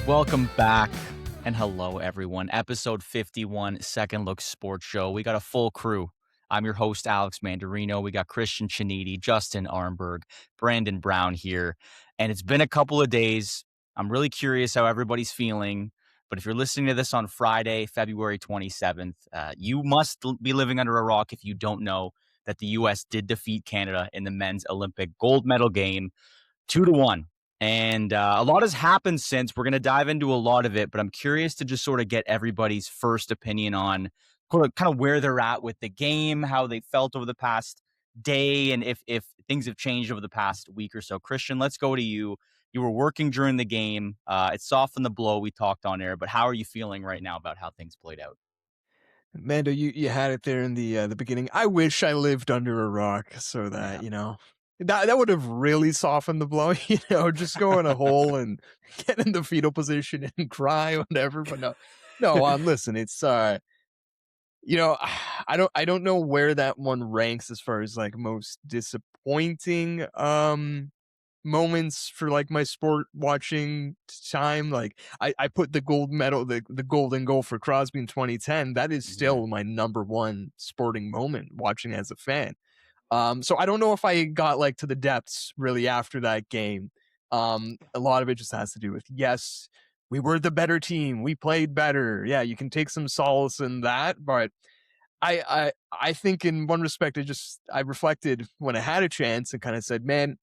Welcome back and hello, everyone. Episode 51, Second Look Sports Show. We got a full crew. I'm your host, Alex Mandarino. We got Cristian Ceniti, Justin Arenburg, Brandon Brown here. And it's been a couple of days. I'm really curious how everybody's feeling. But if you're listening to this on Friday, February 27th, you must be living under a rock if you don't know that the U.S. did defeat Canada in the men's Olympic gold medal game 2-1. And a lot has happened since. We're going to dive into a lot of it, but I'm curious to just sort of get everybody's first opinion on kind of where they're at with the game, how they felt over the past day, and if things have changed over the past week or so. Cristian, let's go to you. You were working during the game. It softened the blow we talked on air, but how are you feeling right now about how things played out? Mando, you had it there in the beginning. I wish I lived under a rock so Yeah. that, that would have really softened the blow, just go in a hole and get in the fetal position and cry, whatever. But no, listen, it's I don't know where that one ranks as far as like most disappointing moments for like my sport watching time. Like I put the gold medal, the golden goal for Crosby in 2010. That is Mhm. still my number one sporting moment watching as a fan. So I don't know if I got like to the depths really after that game. A lot of it just has to do with, yes, we were the better team. We played better. Yeah, you can take some solace in that, but I think in one respect, I reflected when I had a chance and kind of said, man,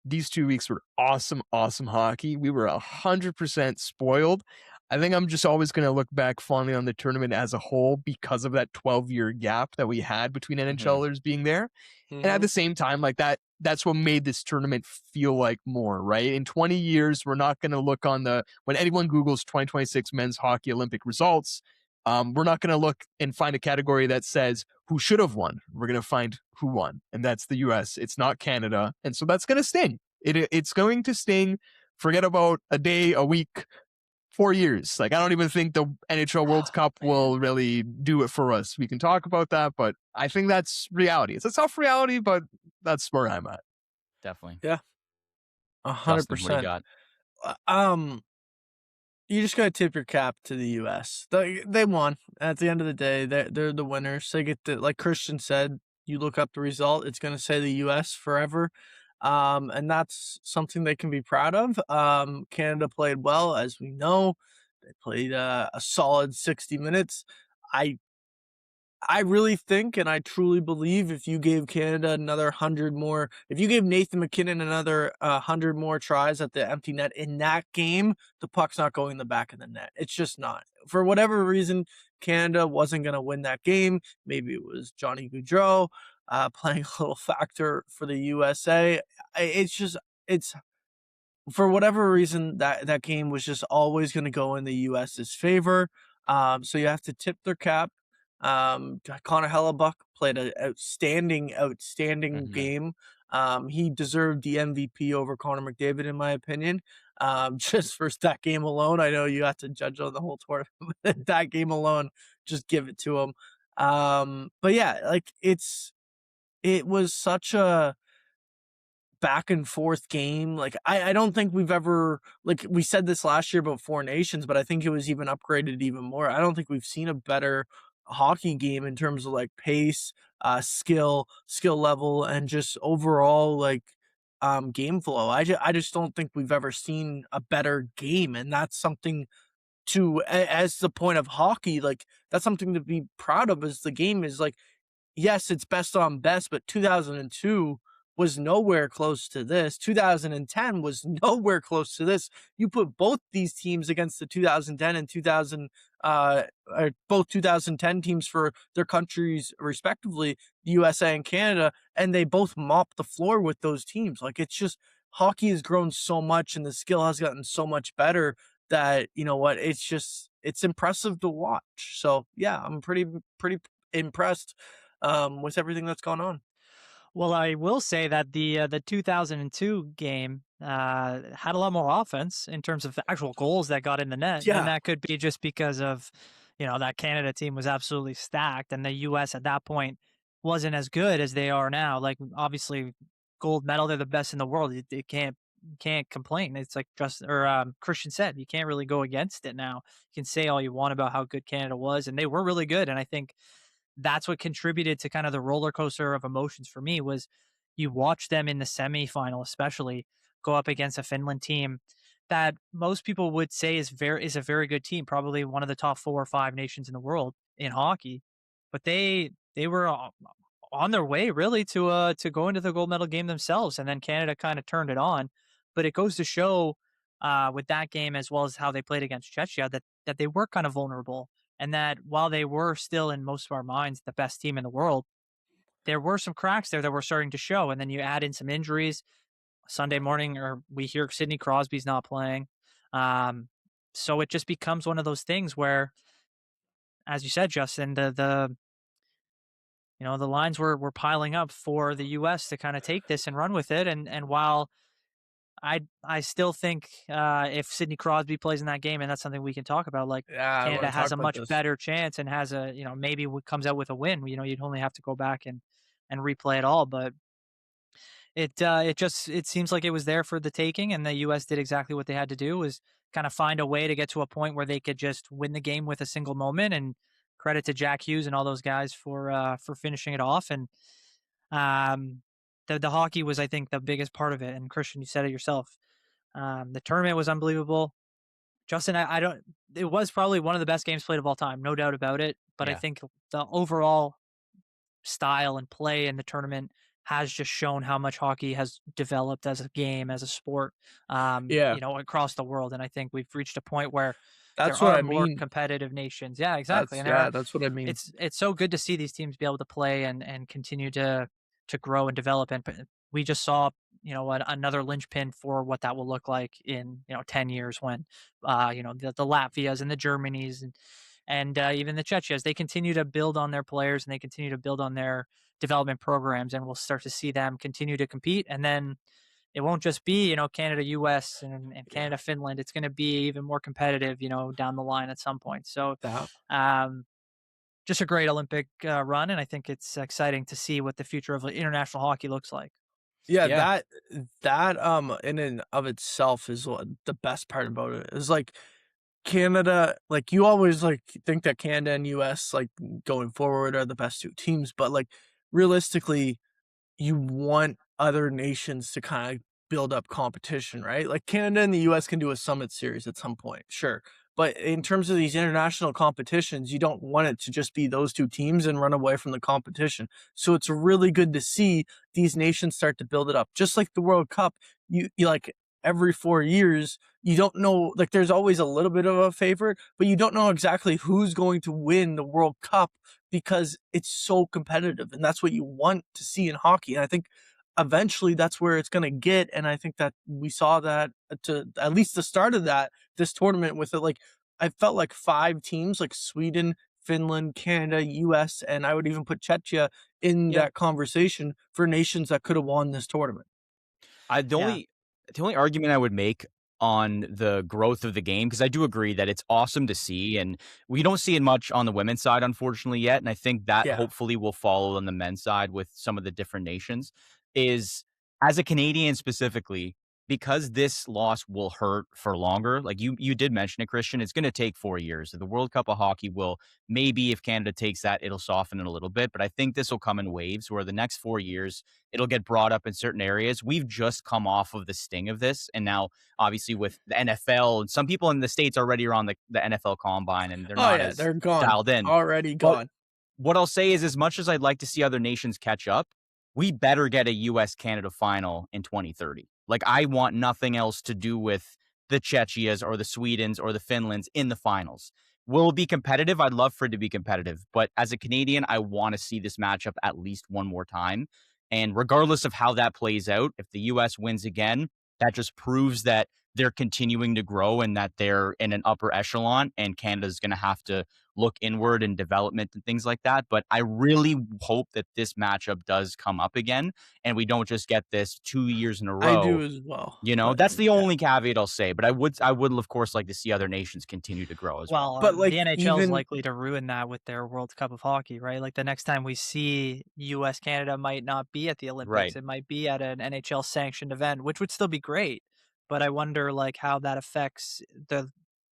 these 2 weeks were awesome, awesome hockey. We were 100% spoiled. I think I'm just always going to look back fondly on the tournament as a whole because of that 12-year gap that we had between Mhm. NHLers being there. And at Mhm. the same time, like that's what made this tournament feel like more, right? In 20 years, we're not going to look on when anyone Googles 2026 men's hockey Olympic results, we're not going to look and find a category that says who should have won. We're going to find who won, and that's the US. It's not Canada. And so that's going to sting. It's going to sting. Forget about a day, a week, 4 years. Like, I don't even think the NHL World Cup Man. will really do it for us. We can talk about that, but I think that's reality. It's a tough reality, but that's where I'm at. Definitely. Yeah, a hundred Justin, what do you percent. got? Uh, Um, you just gotta tip your cap to the U.S. They won. At the end of the day, they're the winners. They get like Christian said. You look up the result; it's gonna say the U.S. forever, and that's something they can be proud of. Canada played well, as we know. They played a solid 60 minutes. I I really think and I truly believe if you gave Canada another 100 more, if you gave Nathan McKinnon another 100 more tries at the empty net in that game, the puck's not going in the back of the net. It's just not. For whatever reason, Canada wasn't going to win that game. Maybe it was Johnny Gaudreau playing a little factor for the USA. It's just, it's for whatever reason that game was just always going to go in the US's favor. So you have to tip their cap. Connor Hellebuck played an outstanding Mhm. game. He deserved the MVP over Connor McDavid, in my opinion. Just for that game alone, I know you have to judge on the whole tournament, but that game alone, just give it to him. But yeah, like it was such a back and forth game. Like I don't think we've ever, like we said this last year about Four Nations, but I think it was even upgraded even more. I don't think we've seen a better hockey game in terms of like pace, skill level, and just overall like game flow. I just don't think we've ever seen a better game, and that's something as the point of hockey, like that's something to be proud of. As the game is like, yes, it's best on best, but 2002 was nowhere close to this. 2010 was nowhere close to this. You put both these teams against the 2010 and 2000, both 2010 teams for their countries respectively, the USA and Canada, and they both mopped the floor with those teams. Like it's just hockey has grown so much and the skill has gotten so much better that you know what, it's impressive to watch. So yeah, I'm pretty impressed with everything that's gone on. Well, I will say that the 2002 game had a lot more offense in terms of actual goals that got in the net, and Yeah. that could be just because of that Canada team was absolutely stacked, and the U.S. at that point wasn't as good as they are now. Like obviously, gold medal, they're the best in the world. It can't complain. It's like Cristian said, you can't really go against it now. You can say all you want about how good Canada was, and they were really good. And I think that's what contributed to kind of the roller coaster of emotions for me was you watch them in the semifinal, especially go up against a Finland team that most people would say is a very good team, probably one of the top 4 or 5 nations in the world in hockey. But they were on their way really to go into the gold medal game themselves, and then Canada kind of turned it on. But it goes to show with that game as well as how they played against Czechia that they were kind of vulnerable, and that while they were still in most of our minds the best team in the world, there were some cracks there that were starting to show. And then you add in some injuries. Sunday morning, or we hear Sidney Crosby's not playing. So it just becomes one of those things where, as you said, Justin, the lines were piling up for the U.S. to kind of take this and run with it. And while I still think if Sidney Crosby plays in that game, and that's something we can talk about, like Canada has a much better chance and has maybe comes out with a win. You'd only have to go back and replay it all, but it seems like it was there for the taking, and the U.S. did exactly what they had to do, was kind of find a way to get to a point where they could just win the game with a single moment. And credit to Jack Hughes and all those guys for finishing it off. And the hockey was, I think, the biggest part of it. And Cristian, you said it yourself. The tournament was unbelievable. Justin, it was probably one of the best games played of all time, no doubt about it. But I think the overall style and play in the tournament has just shown how much hockey has developed as a game, as a sport, across the world. And I think we've reached a point where that's there are more competitive nations. Yeah, exactly. That's what I mean. It's so good to see these teams be able to play and continue to grow and develop. And we just saw, another linchpin for what that will look like in, 10 years when, the Latvias and the Germanys and even the Chechias, they continue to build on their players and they continue to build on their development programs, and we'll start to see them continue to compete. And then it won't just be, Canada, US and Canada, Finland. It's going to be even more competitive, down the line at some point. So just a great Olympic run. And I think it's exciting to see what the future of international hockey looks like. Yeah. That in and of itself is what the best part about it is. Like Canada, like you always like think that Canada and US like going forward are the best 2 teams, but like realistically, you want other nations to kind of build up competition, right? Like Canada and the US can do a summit series at some point, sure. But in terms of these international competitions, you don't want it to just be those 2 teams and run away from the competition. So it's really good to see these nations start to build it up. Just like the World Cup, you like every 4 years, you don't know, like there's always a little bit of a favorite, but you don't know exactly who's going to win the World Cup because it's so competitive. And that's what you want to see in hockey. And I think eventually that's where it's going to get. And I think that we saw that to at least the start of this tournament with it. Like I felt like 5 teams, like Sweden, Finland, Canada, US, and I would even put Czechia in that conversation for nations that could have won this tournament. The only argument I would make on the growth of the game, because I do agree that it's awesome to see, and we don't see it much on the women's side, unfortunately, yet. And I think that hopefully will follow on the men's side with some of the different nations, is as a Canadian specifically, because this loss will hurt for longer. Like you did mention it, Cristian, it's going to take 4 years. The World Cup of Hockey will, maybe if Canada takes that, it'll soften it a little bit. But I think this will come in waves where the next 4 years, it'll get brought up in certain areas. We've just come off of the sting of this. And now, obviously, with the NFL, and some people in the States already are on the NFL Combine, and they're they're gone. Dialed in. Already gone. What I'll say is, as much as I'd like to see other nations catch up, we better get a U.S.-Canada final in 2030. Like, I want nothing else to do with the Czechias or the Swedens or the Finlands in the finals. Will it be competitive? I'd love for it to be competitive. But as a Canadian, I want to see this matchup at least one more time. And regardless of how that plays out, if the U.S. wins again, that just proves that they're continuing to grow and that they're in an upper echelon, and Canada's going to have to look inward in development and things like that. But I really hope that this matchup does come up again and we don't just get this 2 years in a row. I do as well. That's the only caveat I'll say. But I would of course like to see other nations continue to grow as well. But like the NHL is likely to ruin that with their World Cup of Hockey, right? Like the next time we see US Canada might not be at the Olympics. Right. It might be at an NHL sanctioned event, which would still be great. but I wonder like how that affects the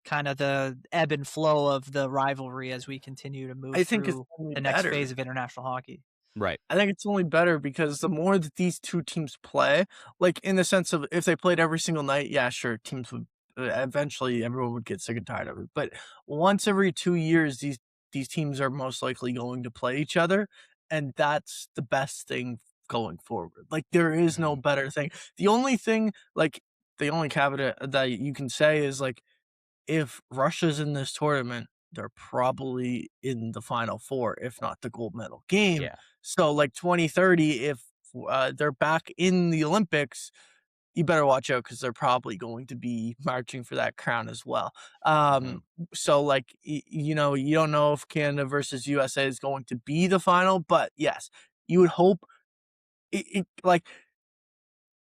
kind of the ebb and flow of the rivalry as we continue to move I think it's through only the next better. phase of international hockey. Right. I think it's only better because the more that these two teams play, like in the sense of if they played every single night, yeah, sure, teams would eventually everyone would get sick and tired of it. But once every 2 years, these teams are most likely going to play each other, and that's the best thing going forward. Like there is no better thing. The only thing, like the only caveat that you can say is like if Russia's in this tournament, they're probably in the Final Four, if not the gold medal game. Yeah. So, like 2030, if they're back in the Olympics, you better watch out because they're probably going to be marching for that crown as well. So, like, you know, you don't know if Canada versus USA is going to be the final, but yes, you would hope like,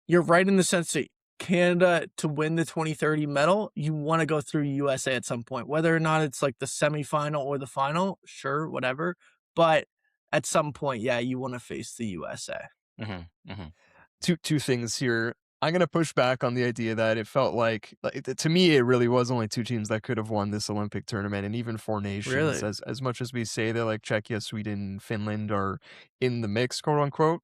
you're right in the sense that Canada to win the 2030 medal, you want to go through USA at some point, whether or not it's like the semifinal or the final, sure, whatever. But at some point, yeah, you want to face the USA. Two things here. I'm gonna push back on the idea that it felt like to me it really was only two teams that could have won this Olympic tournament, and even four nations. Really? As much as we say that like Czechia, Sweden, Finland are in the mix, quote unquote.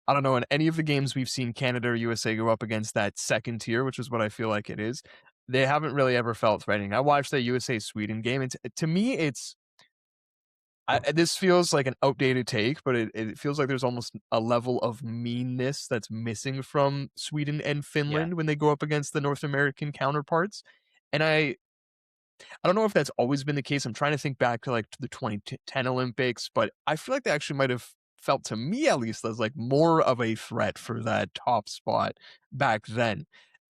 I don't know, in any of the games we've seen Canada or USA go up against that second tier, which is what I feel like it is, they haven't really ever felt threatening. I watched the USA Sweden game, and to me it's this feels like an outdated take, but it feels like there's almost a level of meanness that's missing from Sweden and Finland when they go up against the North American counterparts. And I don't know if that's always been the case. I'm trying to think back to like the 2010 Olympics, but I feel like they actually might have felt, to me at least, as like more of a threat for that top spot back then.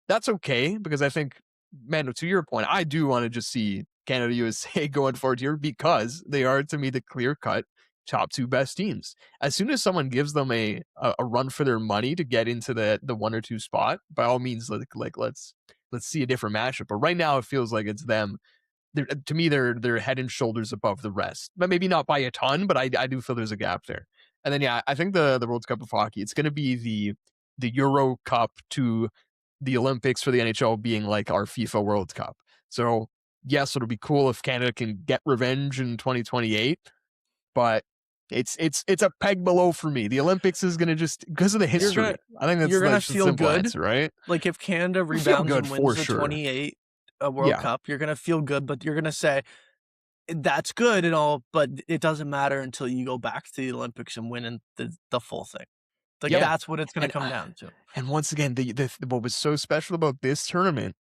That's okay, because I think, Mando, to your point, I do want to just see Canada USA going forward here because they are, to me, the clear-cut top two best teams. As soon as someone gives them a run for their money to get into the 1 or 2 spot, by all means, like let's see a different matchup. But right now, it feels like it's them. To me, they're head and shoulders above the rest, but maybe not by a ton. But I do feel there's a gap there. And then I think the World Cup of Hockey, it's going to be the Euro Cup to the Olympics for the NHL being like our FIFA World Cup. So yes, it'll be cool if Canada can get revenge in 2028, but it's a peg below for me. The Olympics is going to just, because of the history. I think that's you're gonna the feel simple good, answer, right? Like if Canada rebounds good and wins the sure. 28 World Cup, you're gonna feel good, but you're gonna say that's good and all, but it doesn't matter until you go back to the Olympics and win the full thing. Like that's what it's going to come down to. And once again, what was so special about this tournament,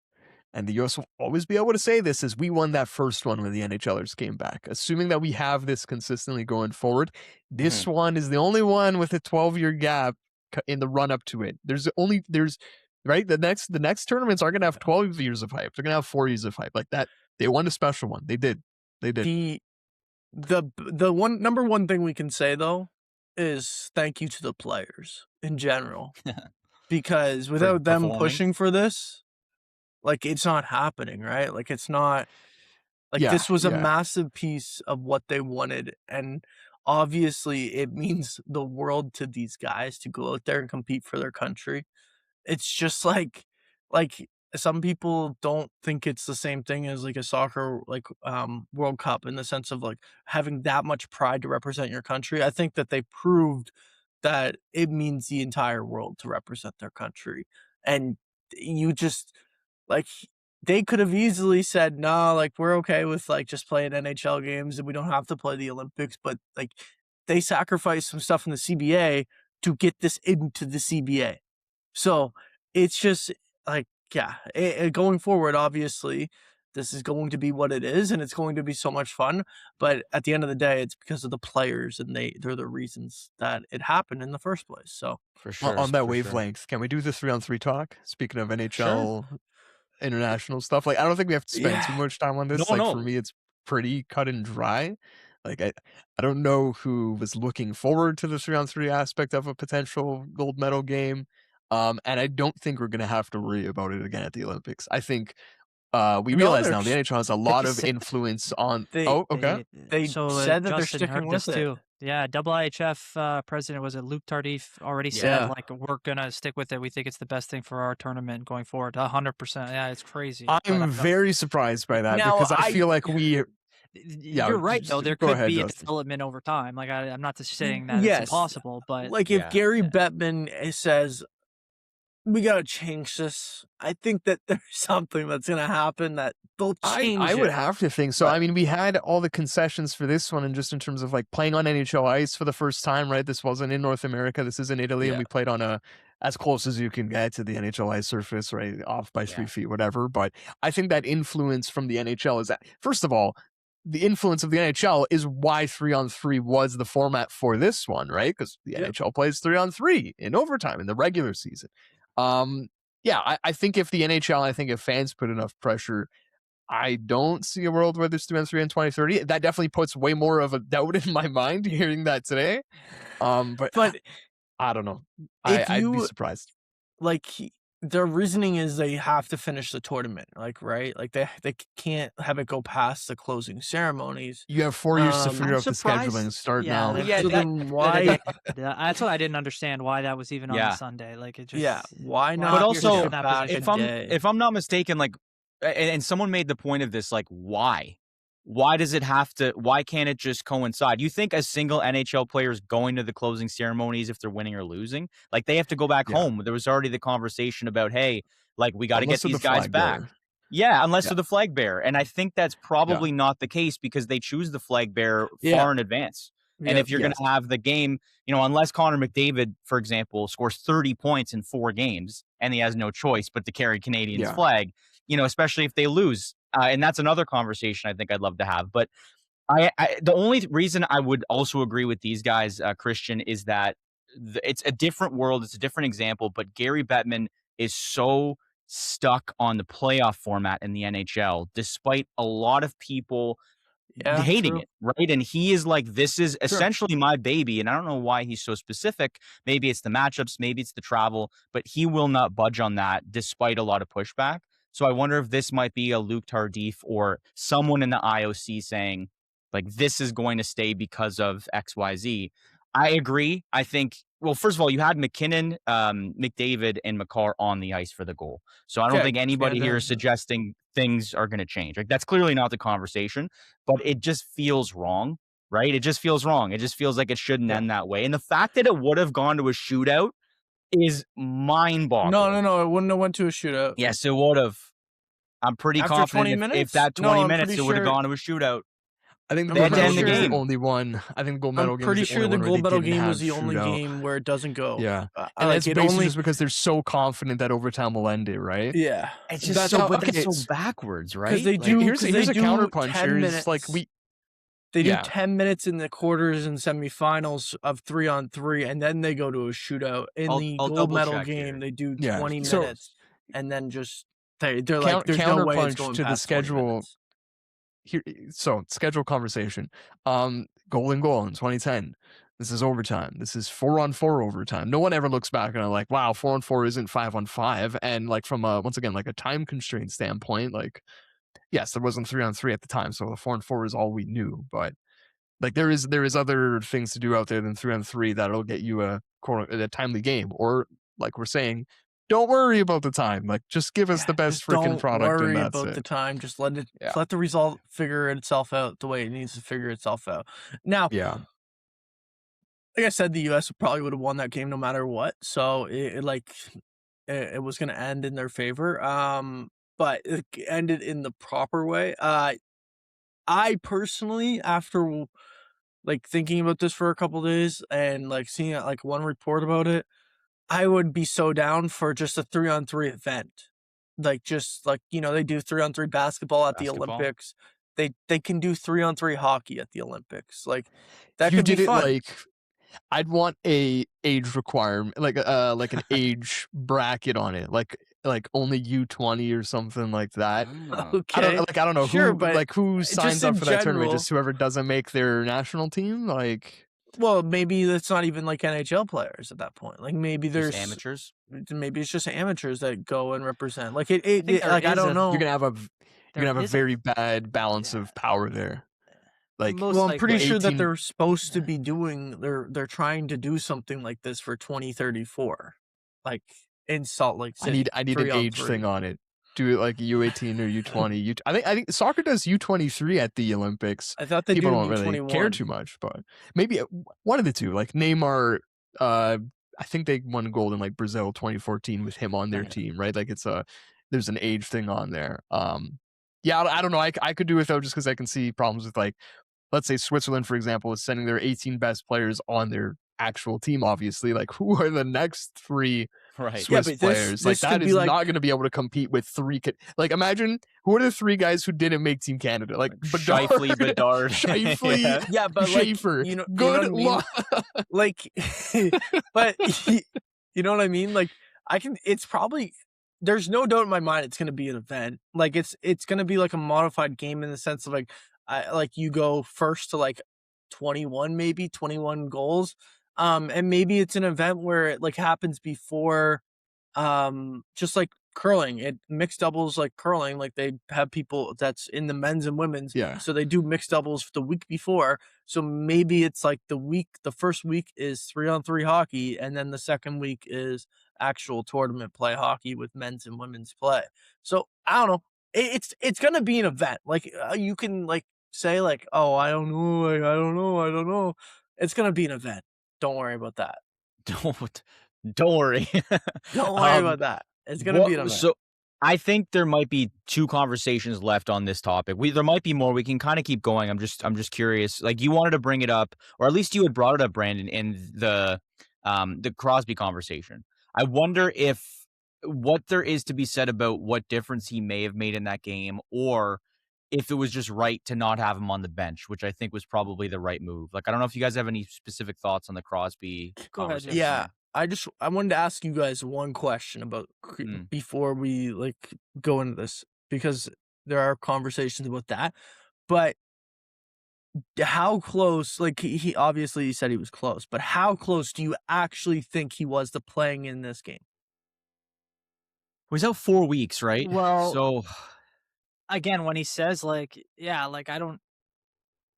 and the US will always be able to say this, is we won that first one when the NHLers came back. Assuming that we have this consistently going forward, this one is the only one with a 12-year gap in the run up to it. There's right, the next tournaments are going to have 12 years of hype. They're going to have 4 years of hype like that. They won a special one. They did. The number one thing we can say though is thank you to the players in general, because without them pushing for this, like it's not happening, right? Like it's not like this was a massive piece of what they wanted, and obviously it means the world to these guys to go out there and compete for their country. It's just like some people don't think it's the same thing as like a soccer World Cup, in the sense of like having that much pride to represent your country. I think that they proved that it means the entire world to represent their country. And you just like, they could have easily said, no, like we're okay with like just playing NHL games and we don't have to play the Olympics, but like they sacrificed some stuff in the CBA to get this into the CBA. So it's just like, going forward, obviously, this is going to be what it is, and it's going to be so much fun. But at the end of the day, it's because of the players, and they're the reasons that it happened in the first place. So for sure, on that wavelength, can we do the 3-on-3 talk? Speaking of NHL international stuff, like I don't think we have to spend too much time on this. For me, it's pretty cut and dry. Like I don't know who was looking forward to the 3-on-3 aspect of a potential gold medal game. And I don't think we're going to have to worry about it again at the Olympics. I think we realize now the NHL has a lot of influence on... They said that they're sticking with it. Yeah, IIHF president was it Luke Tardif already said like we're gonna stick with it. We think it's the best thing for our tournament going forward. 100%. Yeah, it's crazy. I'm very surprised by that because I feel like you're right though. There could be a development over time. Like I'm not just saying that it's impossible, but like if Gary Bettman says we got to change this, I think that there's something that's going to happen that they'll change I would have to think so. I mean, we had all the concessions for this one, and just in terms of like playing on NHL ice for the first time, right? This wasn't in North America. This is in Italy, and we played on as close as you can get to the NHL ice surface, right? Off by 3 feet, whatever. But I think that influence from the NHL is that, first of all, the influence of the NHL is why 3-on-3 was the format for this one, right? Because the NHL plays 3-on-3 in overtime in the regular season. I think if the NHL, I think if fans put enough pressure, I don't see a world where there's 3-on-3 in 2030. That definitely puts way more of a doubt in my mind hearing that today. But I don't know. I'd be surprised. Like their reasoning is they have to finish the tournament, like right? Like they can't have it go past the closing ceremonies. You have 4 years to figure out the scheduling. Start now. Yeah, so then why? That's what I didn't understand. Why that was even on a Sunday? Like it just why not? But also, if I'm not mistaken, like, and someone made the point of this, like, why? Why does it have to? Why can't it just coincide? You think a single NHL player is going to the closing ceremonies if they're winning or losing? Like they have to go back home. There was already the conversation about, hey, like we got to get these guys back. Yeah, unless they're the flag bearer. And I think that's probably not the case because they choose the flag bearer far in advance. And if you're going to have the game, unless Connor McDavid, for example, scores 30 points in 4 games and he has no choice but to carry Canadian's flag, especially if they lose. And that's another conversation I think I'd love to have. But the only reason I would also agree with these guys, Cristian, is that it's a different world. It's a different example. But Gary Bettman is so stuck on the playoff format in the NHL, despite a lot of people hating it, right? And he is like, this is essentially my baby. And I don't know why he's so specific. Maybe it's the matchups, maybe it's the travel, but he will not budge on that despite a lot of pushback. So I wonder if this might be a Luke Tardif or someone in the IOC saying, like, this is going to stay because of XYZ. I agree. I think, well, first of all, you had McKinnon, McDavid, and Makar on the ice for the goal. So I don't think anybody here is suggesting things are going to change. Like, that's clearly not the conversation, but it just feels wrong, right? It just feels wrong. It just feels like it shouldn't end that way. And the fact that it would have gone to a shootout is mind-boggling. No, it wouldn't have went to a shootout. Yes, it would have. I'm pretty confident if that 20 minutes, it would have gone to a shootout. I think the gold medal game was the only one. I think the gold medal game. I'm pretty sure the gold medal game was the only game where it doesn't go. Yeah, and it's basically just because they're so confident that overtime will end it, right? Yeah, it's just so backwards, right? Because they do. Here's a counterpunch. Here's like They do 10 minutes in the quarters and semifinals of 3-on-3, and then they go to a shootout. In the gold medal game, they do 20 minutes, and then just they're like, there's no way it's going to the schedule. Here, so schedule conversation. Golden goal in 2010. This is overtime. This is 4-on-4 overtime. No one ever looks back and are like, wow, 4-on-4 isn't 5-on-5. And like from once again, like a time constraint standpoint, like, yes, there wasn't 3-on-3 at the time, so the 4-on-4 is all we knew. But like there is other things to do out there than 3-on-3 that'll get you a timely game. Or like we're saying, don't worry about the time. Like just give us the best freaking product. Don't worry and that's about the time. Just let the result figure itself out the way it needs to figure itself out. Now, like I said, the U.S. probably would have won that game no matter what. So it was going to end in their favor. But it ended in the proper way. I personally, after like thinking about this for a couple days and like seeing like one report about it, I would be so down for just a 3-on-3 event. Like just like, they do 3-on-3 basketball at the Olympics. They can do 3-on-3 hockey at the Olympics. Like that could be fun. Like I'd want a age requirement, like an age bracket on it, like only U20 or something like that. Okay, I don't know who signs up for that tournament. Just whoever doesn't make their national team, like. Well, maybe that's not even like NHL players at that point. Like maybe there's just amateurs. Maybe it's just amateurs that go and represent. Like I don't know. You're gonna have a very bad balance of power there. Like, Most Well, I'm likely. pretty sure that 18 they're supposed to be doing. They're trying to do something like this for 2034, like in Salt Lake City. I need an 3-on-3. age thing on it. Do it like U18 or U20. I think soccer does U23 at the Olympics. I thought they People do don't really care U21. too much, but maybe one of the two. Like Neymar, I think they won gold in like Brazil 2014 with him on their Yeah. team, right? Like there's an age thing on there. Yeah, I don't know. I could do without just because I can see problems with, like, let's say Switzerland, for example, is sending their 18 best players on their actual team. Obviously, like, who are the next three Right. Swiss but players? this Like, could that be is like- not going to be able to compete with three. Like, imagine who are the three guys who didn't make Team Canada? Like Shifley, Bedard. Shifley, Yeah. Yeah, but Schaefer. like, you know Good what I mean? luck. Like, but you know what I mean? Like, it's probably, there's no doubt in my mind it's going to be an event. Like, it's going to be like a modified game in the sense of like you go first to like 21 goals. And maybe it's an event where it like happens before, just like curling, mixed doubles, like curling, like they have people that's in the men's and women's. Yeah. So they do mixed doubles the week before. So maybe it's like the first week is 3-on-3 hockey, and then the second week is actual tournament play hockey with men's and women's play. So I don't know. It's gonna be an event. Like, you can like say like, oh, I don't know, like, I don't know. It's gonna be an event. Don't worry about that. Don't worry. Don't worry about that. It's gonna be an event. So I think there might be two conversations left on this topic. There might be more. We can kind of keep going. I'm just curious. Like, you wanted to bring it up, or at least you had brought it up, Brandon, in the Crosby conversation. I wonder if what there is to be said about what difference he may have made in that game, or if it was just right to not have him on the bench, which I think was probably the right move. Like, I don't know if you guys have any specific thoughts on the Crosby Go ahead, conversation. Yeah, I wanted to ask you guys one question about before we like go into this, because there are conversations about that. But how close? Like, he obviously said he was close, but how close do you actually think he was to playing in this game? He was out 4 weeks, right? Well, so again, when he says like, yeah, like I don't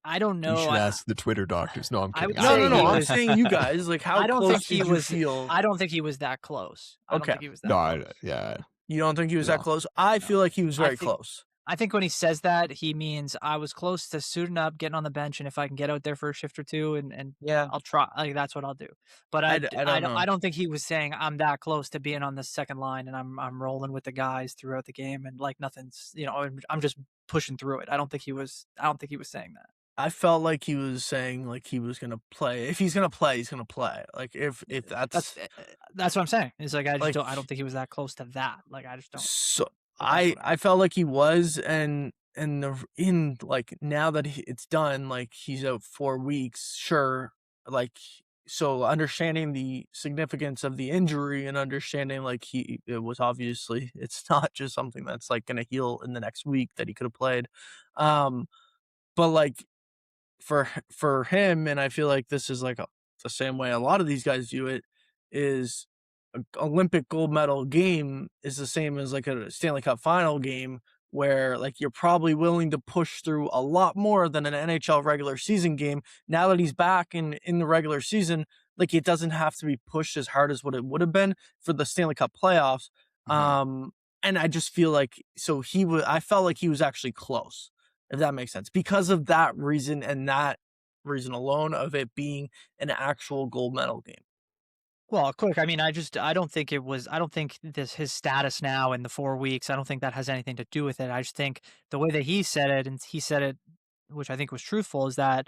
know. You should ask the Twitter doctors. No, I'm I kidding. would No, say no, no. he I'm was- saying you guys. Like, how I don't close think he did was. you feel? I don't think he was that close. I don't Okay. think he was that No, close. yeah. You don't think he was that No. close? I feel like he was I very think- close. I think when he says that, he means I was close to suiting up, getting on the bench, and if I can get out there for a shift or two, and yeah, I'll try. Like, that's what I'll do. But I don't know. I don't think he was saying I'm that close to being on the second line and I'm rolling with the guys throughout the game and like nothing's, I'm just pushing through it. I don't think he was saying that. I felt like he was saying like he was gonna play. If he's gonna play, he's gonna play. Like, if that's That's what I'm saying. It's like I Like- don't think he was that close to that. Like, I just don't. so. But that's what I felt like he was, and in like now that it's done, like he's out 4 weeks. Sure, like, so understanding the significance of the injury and understanding like it was obviously it's not just something that's like gonna heal in the next week that he could have played. But like for him, and I feel like this is like the same way a lot of these guys view it, is an Olympic gold medal game is the same as like a Stanley Cup final game, where like you're probably willing to push through a lot more than an NHL regular season game. Now that he's back in the regular season, like it doesn't have to be pushed as hard as what it would have been for the Stanley Cup playoffs. And I just feel like I felt like he was actually close, if that makes sense, because of that reason and that reason alone of it being an actual gold medal game. Well, quick. I mean, I don't think it was. I don't think his status now in the 4 weeks. I don't think that has anything to do with it. I just think the way that he said it, and he said it, which I think was truthful, is that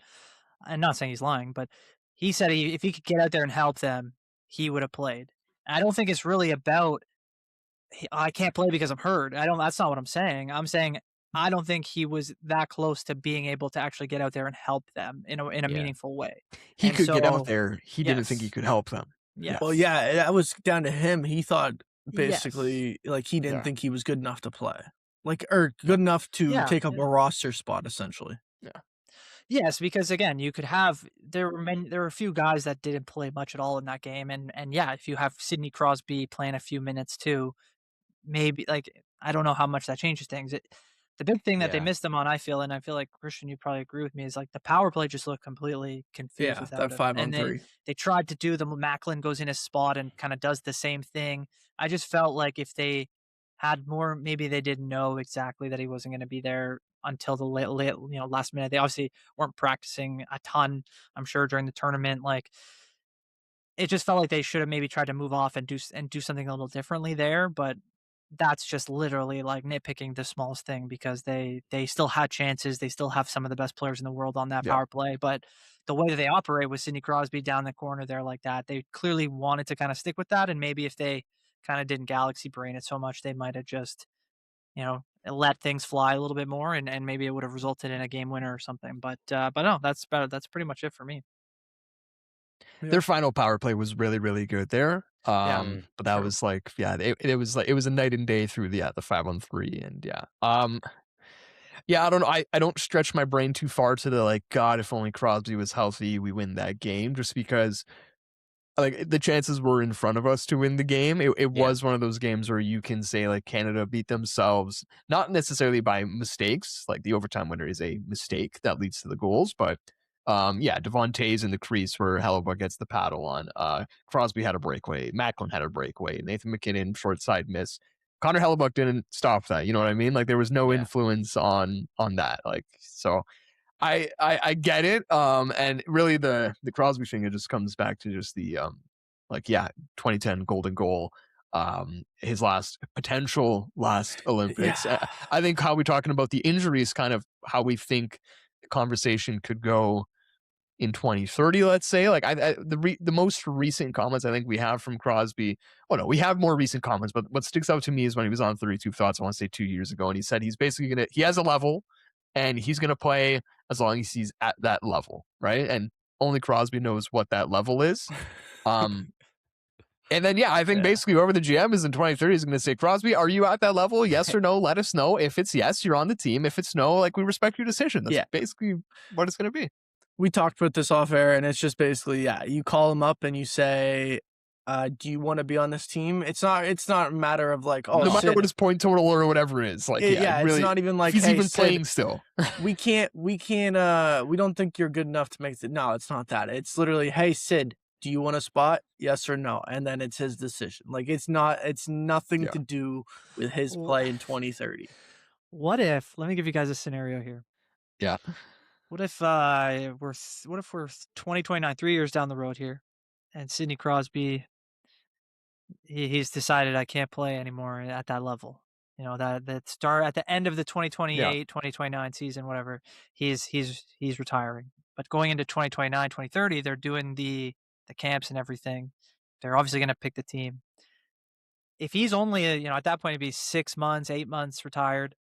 I'm not saying he's lying, but he said if he could get out there and help them, he would have played. And I don't think it's really about I can't play because I'm hurt. That's not what I'm saying. I'm saying I don't think he was that close to being able to actually get out there and help them in a meaningful way. He And could get so- out there. He didn't think he Yes. could help them. Yeah. Well, yeah, that was down to him. He thought Yes. basically like he didn't Yeah. think he was good enough to play, like, or good enough to Yeah. take up a roster spot essentially. Yes, because again, you could have there were a few guys that didn't play much at all in that game, and yeah, if you have Sidney Crosby playing a few minutes too, maybe like I don't know how much that changes things. The big thing that they Yeah. missed him on, I feel, and I feel like Christian, you probably agree with me, is like the power play just looked completely confused Yeah, without that him. 5-on-3. They tried to do the Macklin goes in his spot and kind of does the same thing. I just felt like if they had more, maybe they didn't know exactly that he wasn't going to be there until the last minute. They obviously weren't practicing a ton, I'm sure, during the tournament. Like, it just felt like they should have maybe tried to move off and do something a little differently there, but that's just literally like nitpicking the smallest thing because they still had chances. They still have some of the best players in the world on that Yeah. power play, but the way that they operate with Sidney Crosby down the corner there like that, they clearly wanted to kind of stick with that. And maybe if they kind of didn't galaxy brain it so much, they might have just, let things fly a little bit more and maybe it would have resulted in a game winner or something. But no, that's pretty much it for me. Their final power play was really, really good there. But that true. was like, it was like, it was a night and day through the 5-on-3 and I don't know. I don't stretch my brain too far to the like, God, if only Crosby was healthy, we win that game, just because like the chances were in front of us to win the game. It was one of those games where you can say like Canada beat themselves, not necessarily by mistakes. Like the overtime winner is a mistake that leads to the goals, but Devon Tays in the crease where Hellebuyck gets the paddle on. Crosby had a breakaway. Macklin had a breakaway. Nathan MacKinnon short side miss. Connor Hellebuyck didn't stop that. You know what I mean? Like there was no influence on that. Like so. I get it. And really the Crosby thing, it just comes back to just the 2010 golden goal. His potential last Olympics. I think how we're talking about the injuries, kind of how we think the conversation could go in 2030, let's say. Like the most recent comments I think we have from Crosby. Oh no, we have more recent comments, but what sticks out to me is when he was on 32 Thoughts, I want to say 2 years ago, and he said he's basically he has a level and he's gonna play as long as he's at that level, right? And only Crosby knows what that level is. And then, I think basically whoever the GM is in 2030 is going to say, Crosby, are you at that level? Yes or no? Let us know. If it's yes, you're on the team. If it's no, like we respect your decision. That's basically what it's going to be. We talked about this off air, and it's just basically, you call him up and you say, do you want to be on this team? It's not a matter of like, no matter what his point total or whatever it is. Like, really, it's not even like, he's hey, even Sid, playing still. we don't think you're good enough to make it. No, it's not that. It's literally, hey, Sid, do you want a spot? Yes or no? And then it's his decision. Like it's nothing to do with his play in 2030. What if, let me give you guys a scenario here. Yeah. What if we're 2029, 3 years down the road here, and Sidney Crosby, he's decided I can't play anymore at that level. That start at the end of the 2028, 2029 season, whatever, he's retiring. But going into 2029, 2030, they're doing the camps and everything. They're obviously going to pick the team. If he's only, at that point, it'd be 6 months, 8 months retired.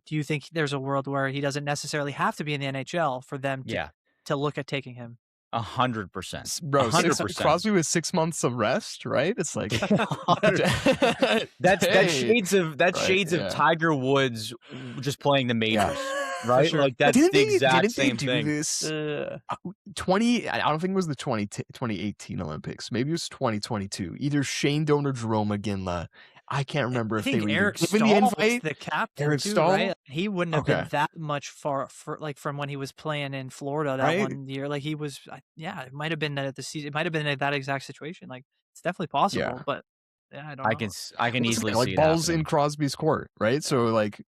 Do you think there's a world where he doesn't necessarily have to be in the NHL for them to look at taking him? 100%. Bro, 100%. Crosby with 6 months of rest, right? It's like that's shades of Tiger Woods just playing the majors. Right? Sure. Like that's the exact same do thing. This, 20 I don't think it was the 2018 Olympics. Maybe it was 2022. Either Shane Doan or Jerome McGinley. I can't remember if they were Eric given Stahl the invite. was the captain Eric too, Stahl? right? He wouldn't have been that much far from when he was playing in Florida that one year. Like he was, it might have been that the season. It might have been that exact situation. Like it's definitely possible, but I don't know. I can easily see balls it in Crosby's court, right? So like,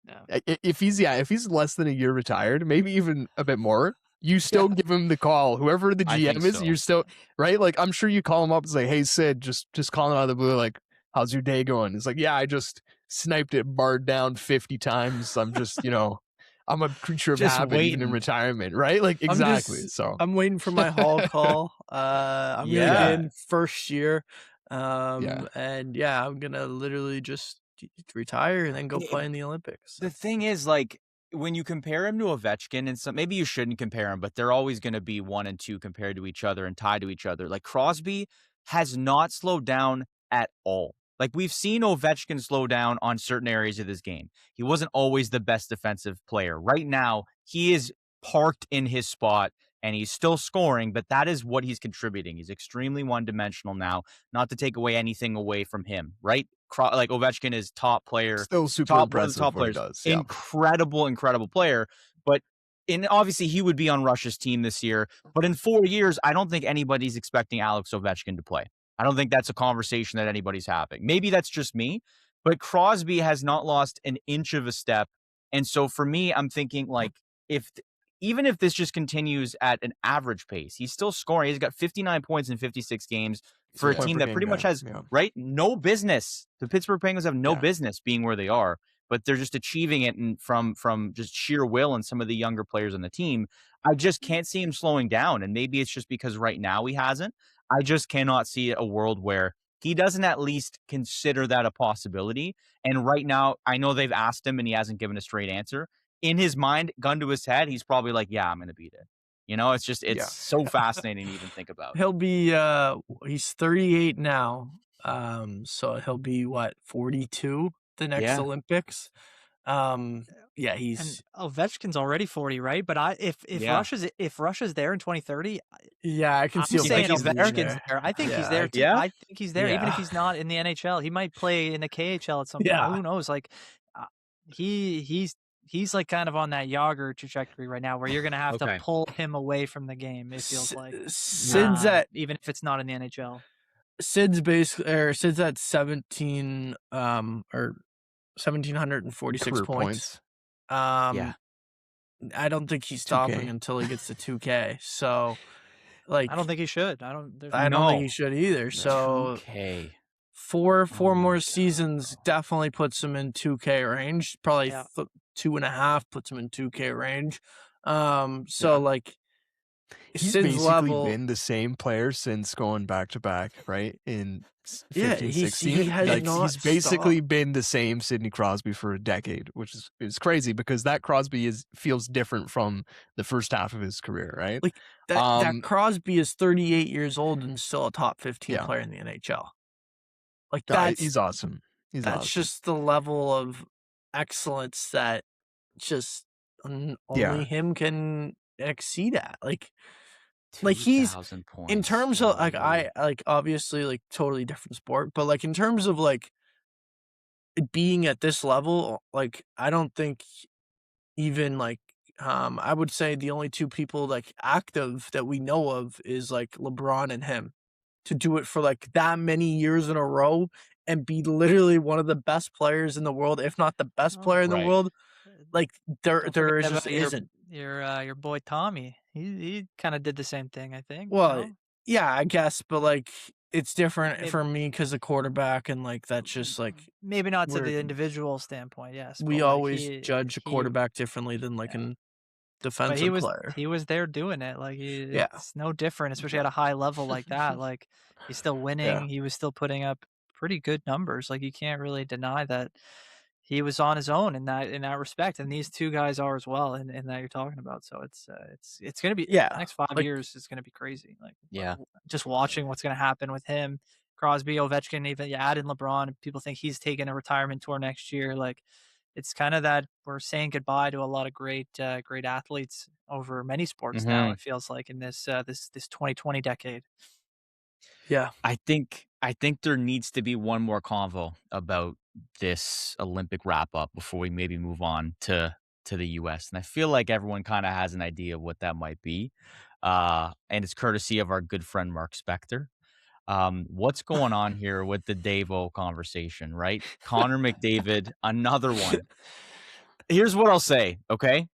if he's less than a year retired, maybe even a bit more, you still give him the call. Whoever the GM is, you're still right. Like I'm sure you call him up and say, "Hey Sid, just calling out of the blue, like, how's your day going?" It's like, I just sniped it, barred down 50 times. I'm just, I'm a creature of habit even in retirement, right? Like exactly. I'm waiting for my Hall call. I'm gonna in first year. I'm gonna literally just retire and then go play in the Olympics. The thing is, like, when you compare him to Ovechkin, and maybe you shouldn't compare him, but they're always going to be 1 and 2 compared to each other and tied to each other. Like Crosby has not slowed down at all. Like we've seen Ovechkin slow down on certain areas of this game. He wasn't always the best defensive player. Right now, he is parked in his spot and he's still scoring, but that is what he's contributing. He's extremely one-dimensional now, not to take anything away from him, right? Like Ovechkin is top player, Still super top impressive top what he players, does. Yeah. incredible player. But obviously he would be on Russia's team this year. But in 4 years, I don't think anybody's expecting Alex Ovechkin to play. I don't think that's a conversation that anybody's having. Maybe that's just me, but Crosby has not lost an inch of a step. And so for me, I'm thinking like even if this just continues at an average pace, he's still scoring. He's got 59 points in 56 games for a team that pretty much has right no business. The Pittsburgh Penguins have no business being where they are, but they're just achieving it from just sheer will and some of the younger players on the team. I just can't see him slowing down, and maybe it's just because right now he hasn't. I just cannot see a world where he doesn't at least consider that a possibility. And right now, I know they've asked him and he hasn't given a straight answer. In his mind, gun to his head, he's probably like, yeah, I'm going to beat it. You know, it's so fascinating to even think about. He'll be, he's 38 now. So he'll be 42 the next Olympics. He's and Ovechkin's already 40, right? But if Russia's there in 2030, I can see Ovechkin's there. I think he's there too. Yeah. I think he's there, even if he's not in the NHL. He might play in the KHL at some point. Who knows? Like he's like kind of on that Yager trajectory right now, where you're gonna have to pull him away from the game. It feels like Sid's even if it's not in the NHL. Sid's at 17 or 1,746 points. I don't think he's stopping 2K. until he gets to 2K. So, like, I don't think he should. I don't think he should either. So, 2K. four more seasons definitely puts him in 2K range. Probably 2.5 puts him in 2K range. Like, he's Sid's basically level, been the same player since going back to back, right? In 15, 16. He's basically been the same Sidney Crosby for a decade, which is crazy because that Crosby feels different from the first half of his career, right? Like that Crosby is 38 years old and still a top 15 player in the NHL. Like he's awesome. That's just the level of excellence that just only him can exceed at. Like he's points. In terms of obviously totally different sport, but like in terms of like being at this level, like I don't think even like I would say the only two people like active that we know of is like LeBron and him to do it for like that many years in a row and be literally one of the best players in the world, if not the best player in the world. Like there just isn't. Your boy Tommy, he kind of did the same thing, I think. Well, yeah, I guess, but like it's different for me because of quarterback, and like that's just like maybe not to the individual standpoint. Yes, we always judge a quarterback differently than like a defensive player. He was there doing it. Like it's no different, especially at a high level like that. Like he's still winning. He was still putting up pretty good numbers. Like you can't really deny that. He was on his own in that respect, and these two guys are as well, and that you're talking about. So it's gonna be the next 5 years is gonna be crazy. Like just watching what's gonna happen with him, Crosby, Ovechkin, even you add in LeBron. People think he's taking a retirement tour next year. Like it's kind of that we're saying goodbye to a lot of great athletes over many sports now. It feels like in this 2020 decade. Yeah, I think there needs to be one more convo about this Olympic wrap up before we maybe move on to the US. And I feel like everyone kind of has an idea of what that might be. And it's courtesy of our good friend Mark Spector. What's going on here with the Davo conversation, right? Connor McDavid, another one. Here's what I'll say, okay?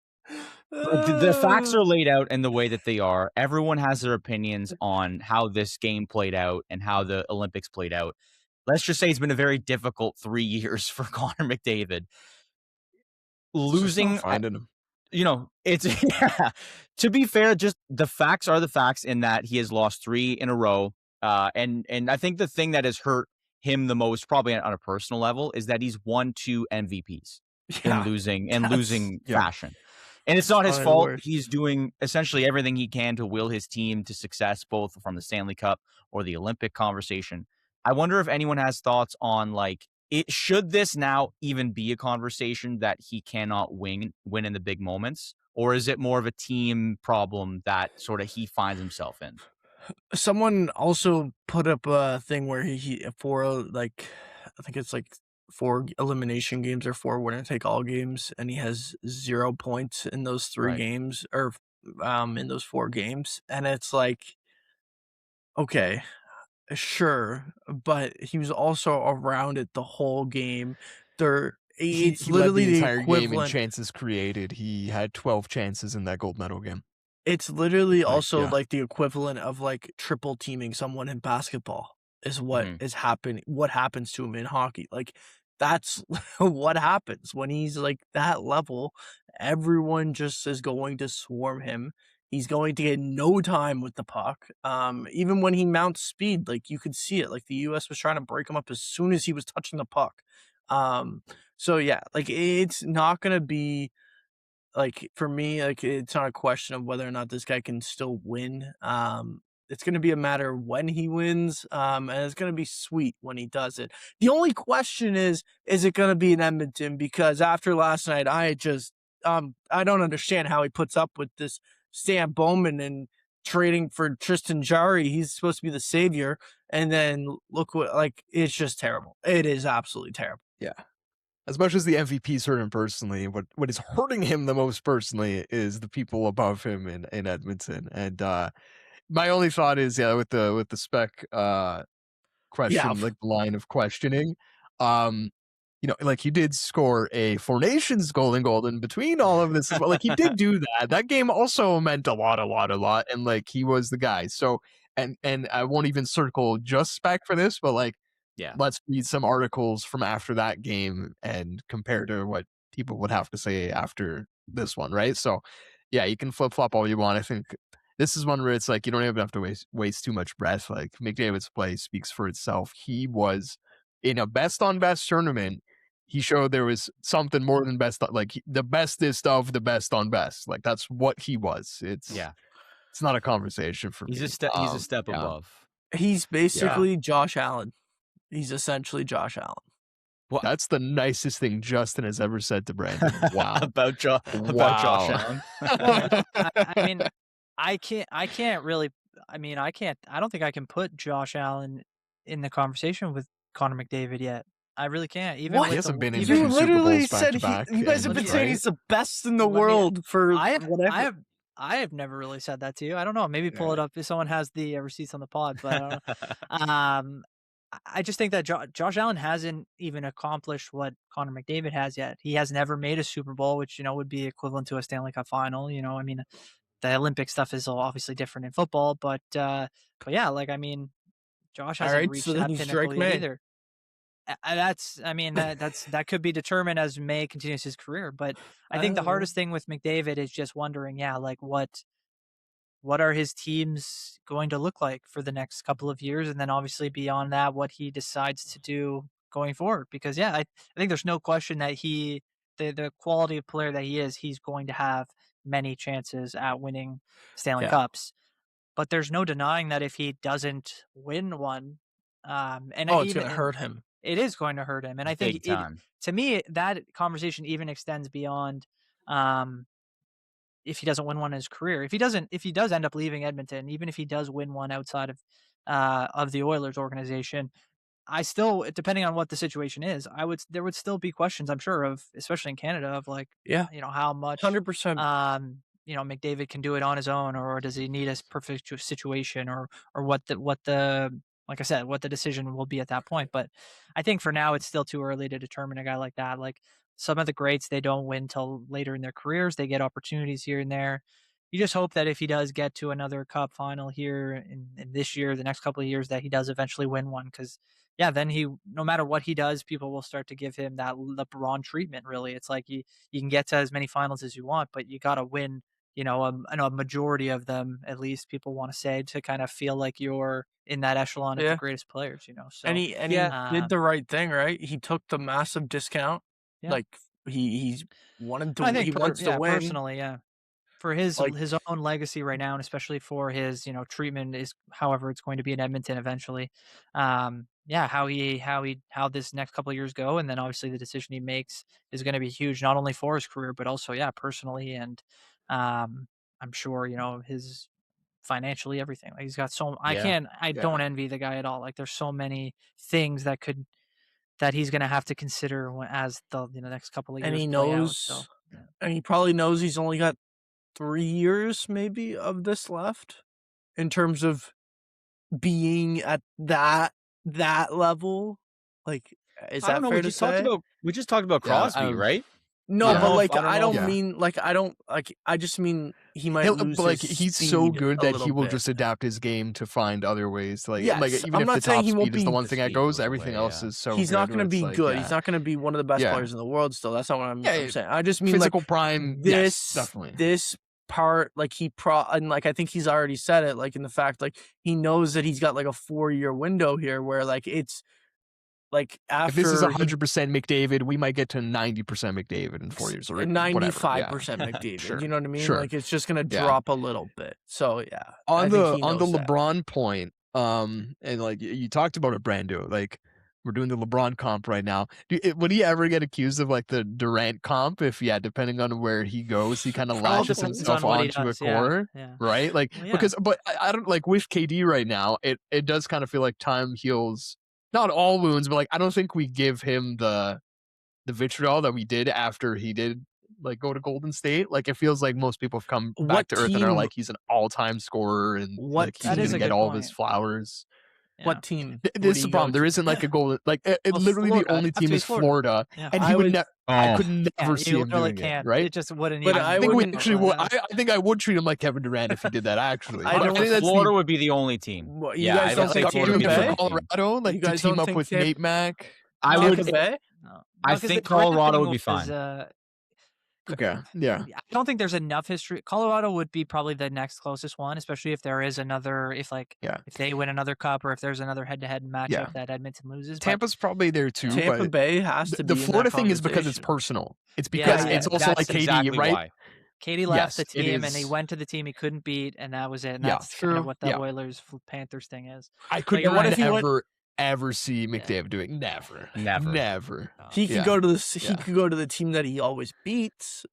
The facts are laid out in the way that they are. Everyone has their opinions on how this game played out and how the Olympics played out. Let's just say it's been a very difficult 3 years for Connor McDavid. Losing, finding him. It's to be fair, just the facts are the facts in that he has lost 3 in a row. And I think the thing that has hurt him the most, probably on a personal level, is that he's won 2 MVPs in losing fashion. And it's not his fault. He's doing essentially everything he can to will his team to success, both from the Stanley Cup or the Olympic conversation. I wonder if anyone has thoughts on like should this now even be a conversation that he cannot win in the big moments? Or is it more of a team problem that sort of he finds himself in? Someone also put up a thing where he for like, I think it's like 4 elimination games or 4 winner take all games, and he has 0 points in those 3 Right. games, or in those 4 games, and it's like, okay, sure, but he was also around it the whole game. It's He led literally the the entire game in equivalent. chances created. He had 12 chances in that gold medal game. It's literally Like, also yeah. like the equivalent of like triple teaming someone in basketball is what Mhm. is happening. What happens to him in hockey? Like, that's what happens when he's like that level. Everyone just is going to swarm him. He's going to get no time with the puck. Even when he mounts speed, like you could see it. Like the U.S. was trying to break him up as soon as he was touching the puck. So yeah, like it's not gonna be like, for me, like, it's not a question of whether or not this guy can still win. It's gonna be a matter of when he wins, and it's gonna be sweet when he does it. The only question is it gonna be in Edmonton? Because after last night, I don't understand how he puts up with this Stan Bowman and trading for Tristan Jarry. He's supposed to be the savior, and then look what, like, it's just terrible. It is absolutely terrible. Yeah. As much as the MVP's hurt him personally, what is hurting him the most personally is the people above him in Edmonton. And my only thought is, with the spec question, like the line of questioning, like he did score a Four Nations goal in between all of this as well. Like he did do that. That game also meant a lot, and like he was the guy. So and I won't even circle just spec for this, but like, Yeah. let's read some articles from after that game and compare to what people would have to say after this one, right? So, yeah, you can flip-flop all you want. I think this is one where it's like you don't even have to waste too much breath. Like McDavid's play speaks for itself. He was in a best-on-best tournament. He showed there was something more than best, like the bestest of the best on best. Like that's what he was. It's not a conversation for He's me. He's a step above. He's basically Josh Allen. He's essentially Josh Allen. Well, that's the nicest thing Justin has ever said to Brandon. Wow. about Josh Allen. Well, I mean, I can't really. I mean, I don't think I can put Josh Allen in the conversation with Connor McDavid yet. I really can't. Even What? He hasn't been in You two Super literally Bowls said back-to-back, you guys have been and- saying right? he's the best in the Let me- world for I have never really said that to you. I don't know. Maybe pull it up if someone has the receipts on the pod. But I don't know. I just think that Josh Allen hasn't even accomplished what Connor McDavid has yet. He has never made a Super Bowl, which would be equivalent to a Stanley Cup final. I mean, the Olympic stuff is obviously different in football, but yeah, like I mean, Josh hasn't reached that pinnacle yet either. That could be determined as May continues his career. But I think the hardest thing with McDavid is just wondering, like what are his teams going to look like for the next couple of years? And then obviously beyond that, what he decides to do going forward. Because I think there's no question that the quality of player that he is, he's going to have many chances at winning Stanley Cups. But there's no denying that if he doesn't win one, it's going to hurt him. It is going to hurt him. And I think to me, that conversation even extends beyond if he doesn't win one in his career. If he does end up leaving Edmonton, even if he does win one outside of the Oilers organization, I still, depending on what the situation is, there would still be questions, I'm sure, of, especially in Canada, of like, how much 100%. McDavid can do it on his own, or does he need a perfect situation, or what the like I said, what the decision will be at that point. But I think for now, it's still too early to determine a guy like that. Like some of the greats, they don't win till later in their careers. They get opportunities here and there. You just hope that if he does get to another cup final here in this year, the next couple of years, that he does eventually win one. Because then no matter what he does, people will start to give him that LeBron treatment. Really, it's like you can get to as many finals as you want, but you got to win. A majority of them, at least, people want to say, to kind of feel like you're in that echelon of the greatest players. So and he did the right thing, right? He took the massive discount. Yeah. Like he wanted to. I think he wants to win personally. Yeah. For his own legacy right now, and especially for his treatment is however it's going to be in Edmonton eventually. how this next couple of years go, and then obviously the decision he makes is going to be huge, not only for his career but also personally, and I'm sure his financially everything. Like he's got Yeah. I don't envy the guy at all. Like there's so many things that he's going to have to consider as the next couple of years And he play out. knows, So and he probably knows he's only got 3 years maybe of this left in terms of being at that level. Like, is I that don't know. fair We to just talked say? about Crosby, right? No, Yeah. but I like don't I know. don't Yeah. mean like I don't like I just mean he might lose But like his he's so speed good a that little he will bit. just adapt his game to find other ways. Like Yes, even I'm if not the saying top he won't speed is the be- one The thing that speed goes, goes everything away, else yeah. is so He's good. not going to where it's be like, good. yeah. He's not going to be one of the best Yeah. players in the world still. That's not what I'm Yeah, saying. I just mean physical like prime. Yes, this definitely. this part, like and like I think he's already said it, like in the fact like he knows that he's got like a 4-year window here where like it's like after If this is 100% McDavid, we might get to 90% McDavid in 4 years or 95% whatever. McDavid. Sure. You know what I mean? Sure. Like it's just gonna Yeah. drop a little bit. So yeah. On I the think he knows that. LeBron point, and like you talked about it, Brando, like we're doing the LeBron comp right now. Would he ever get accused of like the Durant comp? If depending on where he goes, he kind of Probably. latches Depends himself on what he onto a does, yeah, corner, yeah. right? Like Well, yeah. because, but I don't like with KD right now. It does kind of feel like time heals not all wounds, but like I don't think we give him the vitriol that we did after he did like go to Golden State. Like it feels like most people have come back What to earth and are team- like he's an all-time scorer and What like he's That gonna is a get good all of his point. flowers. Yeah. What team? This would is he the go problem. There to? isn't like a golden like it Well, literally Florida. the only Have to team be is Florida. Florida. Yeah. And I he would would- I could Yeah, never see you him really doing can't. it, right? It just wouldn't. But even I I think we wouldn't- actually would. Yeah. I think I would treat him like Kevin Durant if he did that. Actually, I Like, don't- think that's Florida the, would be the only team. What, you Yeah, guys I don't would think say doing Tampa it Bay? for Colorado, like You to guys team don't up think with Tampa- Nate Mack. I Tampa would. Bay? No. I 'cause the think Durant Colorado thing would be is, fine. Okay, yeah. I don't think there's enough history. Colorado would be probably the next closest one, especially if there is another, if they win another cup or if there's another head-to-head matchup Yeah. that Edmonton loses. But Tampa's probably there too. Tampa but Bay has to be the in Florida that thing is because it's conversation. personal. It's because yeah, it's also That's like KD, exactly right? why. Katie left Yes, the it team and he is. went to the team he couldn't beat, and that was it. And Yeah. that's kind of True. what the Yeah. Oilers Panthers thing is. I could you're right. ever see McDavid doing Never. never. He could Yeah. go to Yeah. he could go to the team that he always beats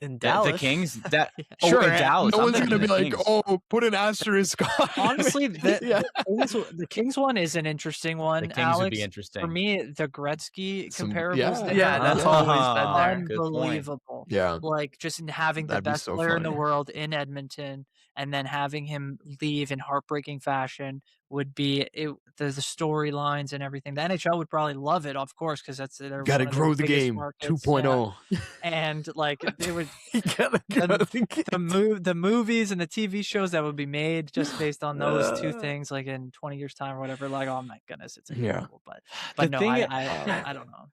in Dallas. The Kings. That Sure, in Dallas. no I'm one's thinking gonna be the like, Kings. "Oh, put an asterisk on." Honestly, Yeah. the Kings one is an interesting one. The Kings Alex, would be interesting. For me, the Gretzky Some- comparables. yeah. they Yeah, have that's are always been there. Good point. unbelievable. Yeah. Like just in having the That'd be best so player in the funny. world in Edmonton and then having him leave in heartbreaking fashion would be the storylines and everything. The NHL would probably love it, of course, because that's they're Got to one of their grow the biggest game markets, 2.0. yeah. And like they would You gotta go to the the movies and the TV shows that would be made just based on those two Uh. things, like in 20 years time or whatever. Like, oh my goodness, it's Yeah. incredible. But The no, thing I don't know.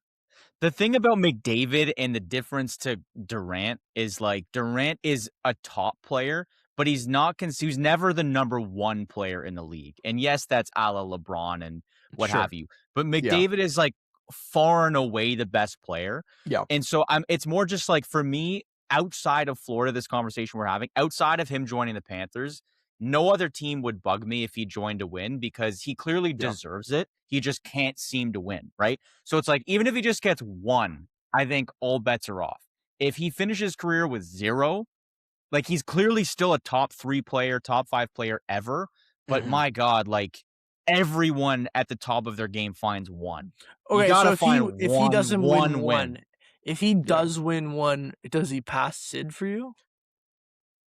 The thing about McDavid and the difference to Durant is like Durant is a top player, but he's not. He's never the number one player in the league. And yes, that's a la LeBron and what Sure. have you. But McDavid is like far and away the best player. Yeah. And so it's more just like for me, outside of Florida, this conversation we're having, outside of him joining the Panthers, no other team would bug me if he joined to win because he clearly deserves it. He just can't seem to win, right? So it's like, even if he just gets one, I think all bets are off. If he finishes his career with 0, like he's clearly still a top 3 player, top 5 player ever. But my God, like everyone at the top of their game finds one. Okay, you gotta so find if he doesn't one win one, if he does win one, does he pass Sid for you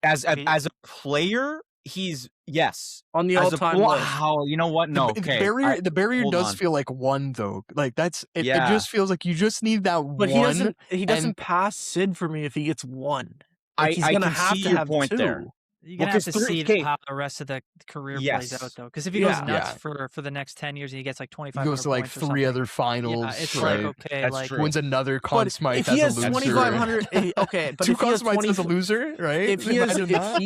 As a player, he's yes. on the As all-time a list? how you know what? No, The okay. barrier, the barrier hold does on. feel like one though. Like that's it. Yeah. It just feels like you just need that But one. he doesn't pass Sid for me if he gets one. Like, he's I gonna can have see to your have point 2. there. You're Well, gonna have 'cause to three- see okay. how the rest of the career plays Yes. out, though. Because if he Yeah. goes nuts Yeah. for the next 10 years and he gets like He 25, goes to like 3 other finals. Yeah, it's right? like okay, That's like true. Wins another But Conn Smythe if he has as a loser. 2,500, okay, but 2 if he Conn has Smythes 20, as a loser, right? if he has Imagine that.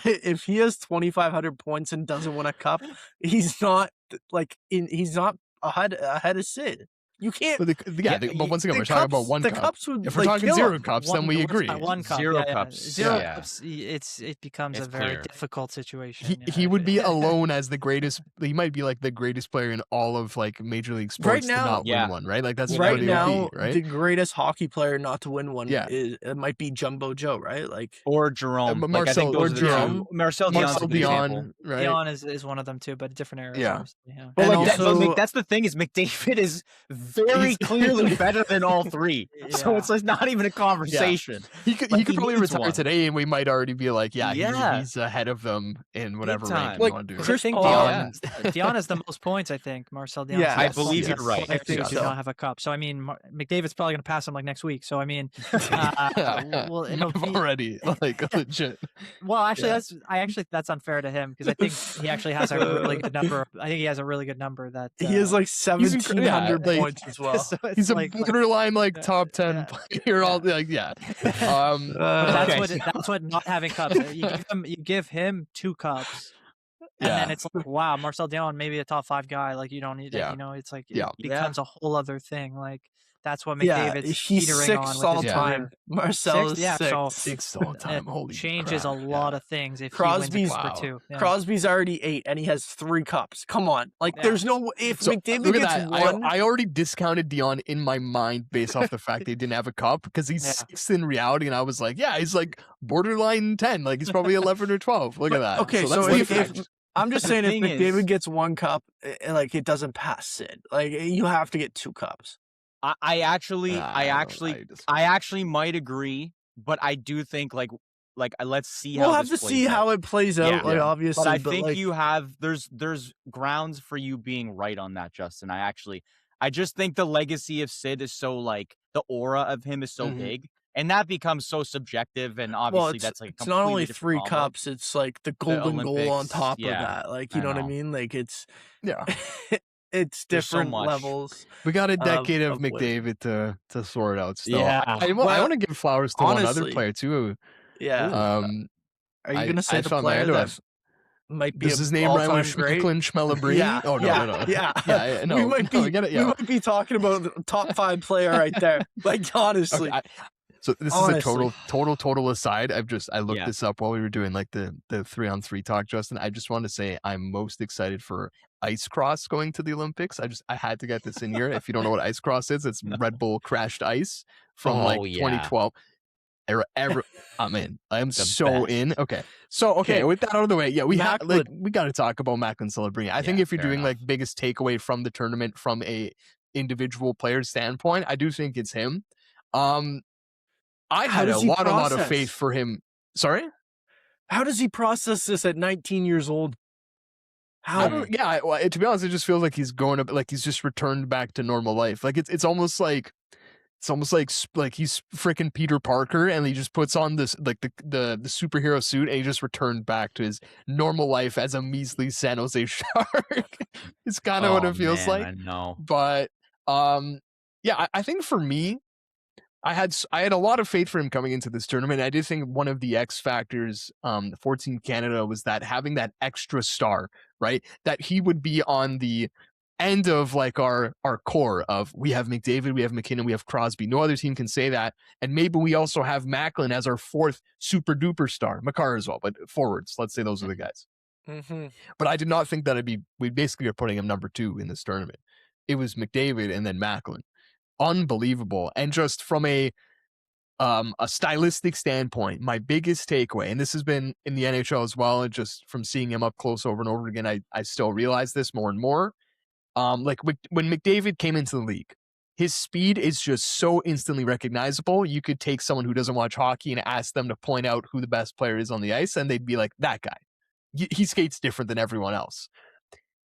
if he has 2,500 points and doesn't win a cup, he's not like he's not ahead of Sid. You can't. But once again, the we're talking about one the cup. cups would, If we're like, talking kill zero him. cups, then we agree. One cup, Zero yeah. cups. Zero Yeah. cups. It becomes It's a very clear. difficult situation. He would be alone as the greatest. He might be like the greatest player in all of like Major League Sports now- to not Yeah. win one, right? Like that's Right what it now, would be, right? the greatest hockey player not to win one Yeah. it might be Jumbo Joe, right? Like, Or Jerome. Like, I think Marcel- those or are the Jerome. two. Marcel Dion's a good example. Dion, right? Dion is one of them too, but different eras. Yeah. Obviously, yeah. But And like also- that's the thing is McDavid is very clearly better than all three. So Yeah. it's like not even a conversation. He could Like, he probably needs retire one. today, and we might already be like, Yeah. he's ahead of them in whatever time. ranking Like, you want to do. Chris I think Paul- Dion has the most points. I think Marcel Dion. Yeah, I Yes. believe Yes. you're right. I think Does so. not have a cup. So I mean, McDavid's probably going to pass him like next week. So I mean, well, no, I've already like legit. well, actually, Yeah. that's unfair to him because I think he actually has a really good number. I think he has a really good number that he has like 1,700 like- points as well. so it's He's a like- borderline like top 10 player. All like But Okay. that's what not having cups. You give him 2 cups, and Yeah. then it's like, wow, Marcel Dion, maybe a top 5 guy. Like you don't need Yeah. it. It's like Yeah. it becomes a whole other thing. Like that's what Yeah, McDavid's he's teetering on sixth with all his time. career. Marcel is Yeah, sixth. so 6 all time. it Holy changes crap. a lot of things if Crosby's- he wins a cup Wow. or 2. Yeah. Crosby's already 8, and he has 3 cups. Come on, like Yeah. there's no if So, McDavid look at gets that. one. I already discounted Dion in my mind based off the fact they didn't have a cup because he's Yeah. 6th in reality, and I was like, yeah, he's like borderline 10, like he's probably 11 or 12. Look at that. Okay, that's so the if fact. I'm just saying, if thing is- McDavid gets 1 cup, like it doesn't pass Sid. Like you have to get 2 cups. I actually just- I actually might agree, but I do think like let's see how We'll have to this see plays out. how it plays out. Yeah. Like Yeah. obviously, But I think like, you have there's grounds for you being right on that, Justin. I just think the legacy of Sid is so like the aura of him is so Mhm. big, and that becomes so subjective. And obviously, that's like a it's not only completely different 3 combo. cups. It's like the golden goal on Olympics, top yeah, of that. Like you I know what I know. mean? Like it's Yeah. it's There's so different much. levels. We got a of- decade of of win. McDavid to sort out still. Yeah. I Well, want to give flowers to one other honestly, player too. Yeah. Are Are you gonna say the player that might be Does his name rhyme with Schmecklin Schmelabrini? Yeah, Oh no, yeah, no. yeah. No, we might no, be we get it, we yeah. might be talking about the top 5 player right there. Like honestly, Okay, so this is Honestly. a total aside. I looked Yeah. this up while we were doing like the 3-on-3 talk, Justin. I just want to say I'm most excited for ice cross going to the Olympics. I had to get this in here. If you don't know what ice cross is, it's Red Bull crashed ice from Oh, yeah. 2012. I'm in. I'm The so best. in. Okay. So Okay. with that out of the way, yeah, we got Macklin. to talk about Macklin Celebrini. I think Yeah, if you're fair doing enough. like biggest takeaway from the tournament from a individual player standpoint, I do think it's him. I How had a does he lot of process? faith for him. Sorry? how does he process this at 19 years old? I How? don't, yeah, to be honest, it just feels like he's going up, like he's just returned back to normal life. Like it's almost like he's freaking Peter Parker, and he just puts on this like the superhero suit, and he just returned back to his normal life as a measly San Jose Shark. It's kind of what it feels like. I know. But yeah, I think for me, I had a lot of faith for him coming into this tournament. I did think one of the X factors for Team Canada was that having that extra star, right? That he would be on the end of like our core of we have McDavid, we have McKinnon, we have Crosby. No other team can say that. And maybe we also have Macklin as our 4th super duper star, Makar as well, but forwards. Let's say those are the guys. Mm-hmm. But I did not think that we basically are putting him number 2 in this tournament. It was McDavid and then Macklin. Unbelievable. And just from a stylistic standpoint, my biggest takeaway, and this has been in the NHL as well, and just from seeing him up close over and over again, I still realize this more and more. Like when McDavid came into the league, his speed is just so instantly recognizable. You could take someone who doesn't watch hockey and ask them to point out who the best player is on the ice, and they'd be like, that guy. He skates different than everyone else.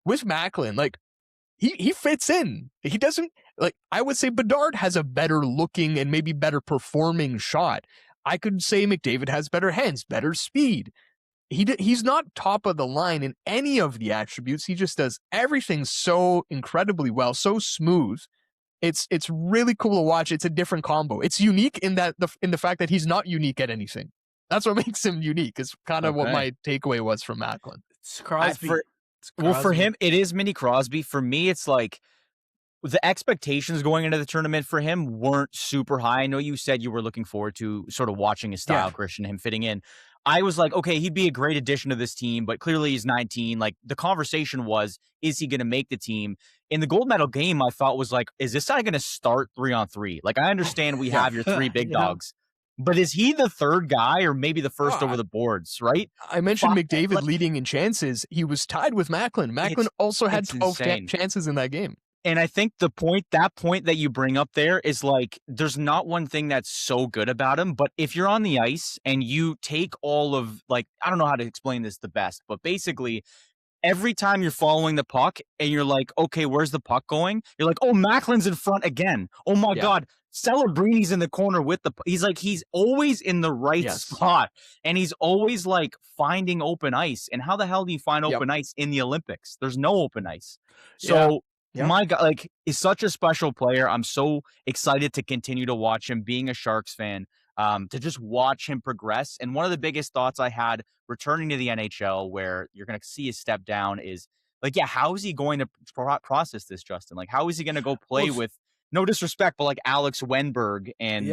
With Macklin, like, he fits in. He doesn't, like, I would say Bedard has a better looking and maybe better performing shot. I could say McDavid has better hands, better speed. He's not top of the line in any of the attributes. He just does everything so incredibly well, so smooth. It's really cool to watch. It's a different combo. It's unique in that in the fact that he's not unique at anything. That's what makes him unique. It's kind of what Okay. my takeaway was from Macklin. It's Crosby. Well, for him, it is Mini Crosby. For me, it's like the expectations going into the tournament for him weren't super high. I know you said you were looking forward to sort of watching his style, Christian, him fitting in. I was like, okay, he'd be a great addition to this team, but clearly he's 19. Like, the conversation was, is he going to make the team? In the gold medal game, I thought was like, is this guy going to start 3-on-3? Like, I understand we have your three big dogs, but is he the third guy or maybe the first over the boards, right? I mentioned McDavid leading in chances. He was tied with Macklin. Macklin also had 12 chances in that game. And I think that point that you bring up there is like, there's not one thing that's so good about him, but if you're on the ice and you take all of, like, I don't know how to explain this the best, but basically every time you're following the puck and you're like, okay, where's the puck going? You're like, oh, Macklin's in front again. Oh my God. Celebrini's in the corner with he's always in the right spot, and he's always like finding open ice. And how the hell do you find open ice in the Olympics? There's no open ice. So my God, like, he's such a special player. I'm so excited to continue to watch him, being a Sharks fan, to just watch him progress. And one of the biggest thoughts I had returning to the NHL, where you're going to see his step down, is like, how is he going to process this, Justin? Like, how is he going to go play with, no disrespect, but like Alex Wenberg and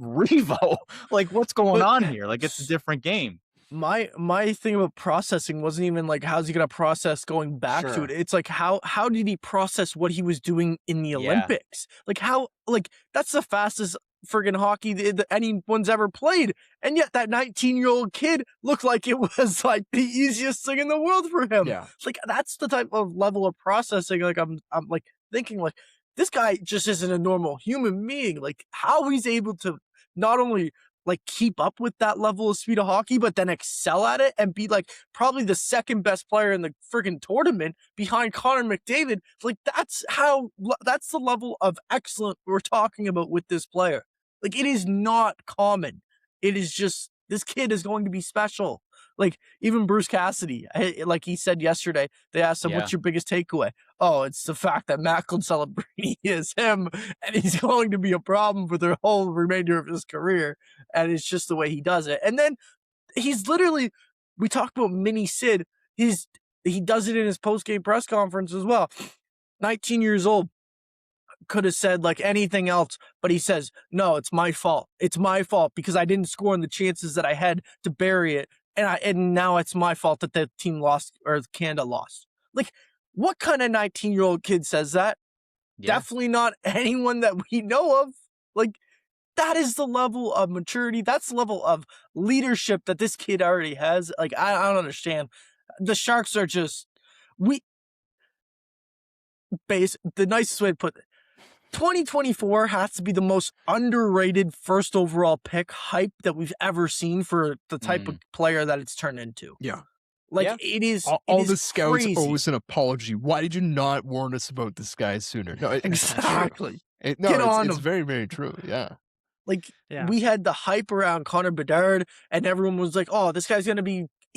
Revo? Like, what's going on here? Like, it's a different game. My thing about processing wasn't even like, how's he gonna process going back to it? It's like, how did he process what he was doing in the Olympics? Like, how, like, that's the fastest friggin' hockey that anyone's ever played, and yet that 19-year-old kid looked like it was like the easiest thing in the world for him. Like, that's the type of level of processing. Like, I'm like thinking, like, this guy just isn't a normal human being. Like, how he's able to not only like keep up with that level of speed of hockey, but then excel at it and be like probably the second best player in the freaking tournament behind Connor McDavid. Like, that's the level of excellence we're talking about with this player. Like, it is not common. It is just, this kid is going to be special. Like, even Bruce Cassidy, like he said yesterday, they asked him, what's your biggest takeaway? Oh, it's the fact that Macklin Celebrini is him, and he's going to be a problem for the whole remainder of his career. And it's just the way he does it. And then he's literally, we talked about mini Sid. He does it in his post-game press conference as well. 19 years old. Could have said like anything else, but he says, no, it's my fault. It's my fault because I didn't score in the chances that I had to bury it. And now it's my fault that the team lost, or Canada lost. Like, what kind of 19-year-old kid says that? Definitely not anyone that we know of. Like, that is the level of maturity. That's the level of leadership that this kid already has. Like, I don't understand. The Sharks are just, the nicest way to put it, 2024 has to be the most underrated first overall pick hype that we've ever seen for the type of player that it's turned into. Like, it is all the scouts owe us an apology. Why did you not warn us about this guy sooner? No, exactly. It's very, very true. Like, we had the hype around Connor Bedard, and everyone was like, oh, this guy's he's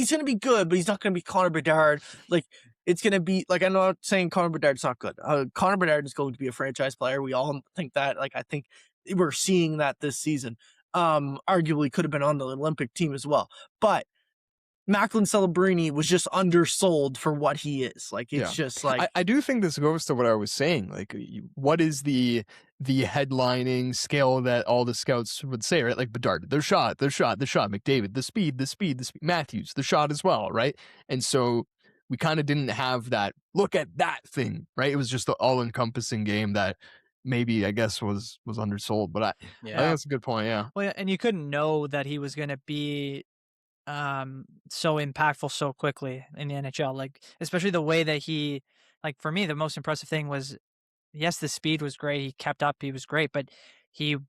going to be good, but he's not going to be Connor Bedard. Like, it's going to be, like, I'm not saying Connor Bedard's not good. Connor Bedard is going to be a franchise player. We all think that. Like, I think we're seeing that this season. Arguably could have been on the Olympic team as well. But Macklin Celebrini was just undersold for what he is. Like, it's just like, I do think this goes to what I was saying. Like, what is the headlining scale that all the scouts would say, right? Like, Bedard, the shot, McDavid, the speed, Matthews, the shot as well, right? And so we kind of didn't have that, look at that thing, right? It was just the all-encompassing game that maybe, I guess, was undersold. But I think that's a good point, Well, and you couldn't know that he was going to be so impactful so quickly in the NHL. Like, especially the way that he, like, for me, the most impressive thing was, yes, the speed was great. He kept up. He was great, but he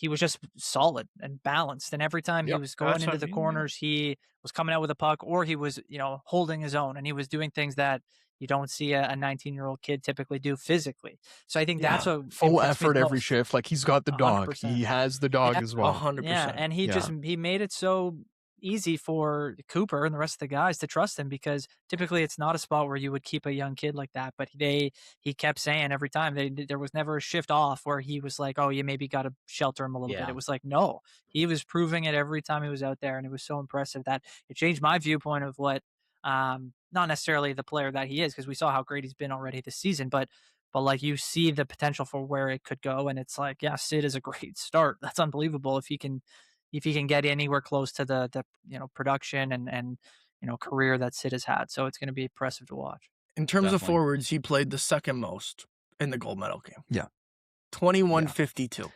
was just solid and balanced. And every time he was going into the corners, he was coming out with a puck, or he was, holding his own, and he was doing things that you don't see a 19-year-old kid typically do physically. So I think that's what full effort every shift. Like, he's got the dog. 100%. He has the dog as well. 100%. Yeah, and he made it so easy for Cooper and the rest of the guys to trust him, because typically it's not a spot where you would keep a young kid like that. But he kept saying every time, there was never a shift off where he was like, oh, you maybe got to shelter him a little bit. It was like, no, he was proving it every time he was out there. And it was so impressive that it changed my viewpoint of what, not necessarily the player that he is, because we saw how great he's been already this season, but but like you see the potential for where it could go, and it's like, yeah, Sid is a great start. That's unbelievable if he can get anywhere close to the production and career that Sid has had. So it's going to be impressive to watch. In terms of Definitely. forwards, he played the second most in the gold medal game. Yeah. 21-52.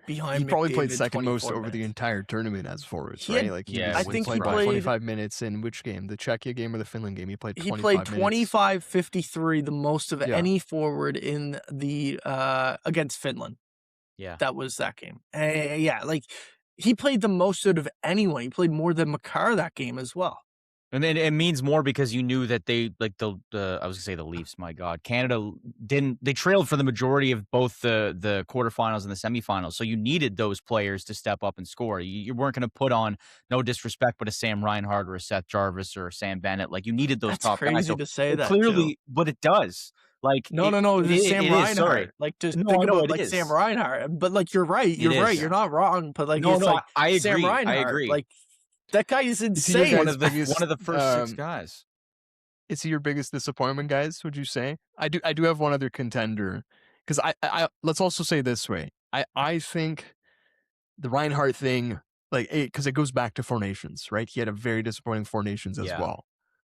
Behind He probably played McDavid, second most 24 over the minutes. entire tournament as forwards, He had- right? Like Yeah, I think he played played 25 minutes in which game? The Czechia game or the Finland game? He played 25 He played minutes. 25-53, the most of Yeah. any forward in the against Finland. Yeah. That was that game. Yeah, like he played the most out of anyone. He played more than Makar that game as well. And then it means more because you knew that they like I was gonna say the Leafs. My God, Canada they trailed for the majority of both the quarterfinals and the semifinals. So you needed those players to step up and score. You weren't going to put on, no disrespect, but a Sam Reinhart or a Seth Jarvis or a Sam Bennett. Like you needed those That's top guys. crazy So to say that. clearly, too. but it does. Like No, it this is Sam it Reinhart. sorry. Like just No, think I know about it like is. Sam Reinhart. But like you're right. You're It right. is. You're not wrong. But like No, it's no, like I agree. Sam Reinhart. I agree. Like that guy is insane. One of the biggest, first 6 guys. Is he your biggest disappointment, guys? Would you say? I do have one other contender, because I let's also say this way. I think the Reinhardt thing, like, because it goes back to Four Nations, right? He had a very disappointing Four Nations as Yeah. well.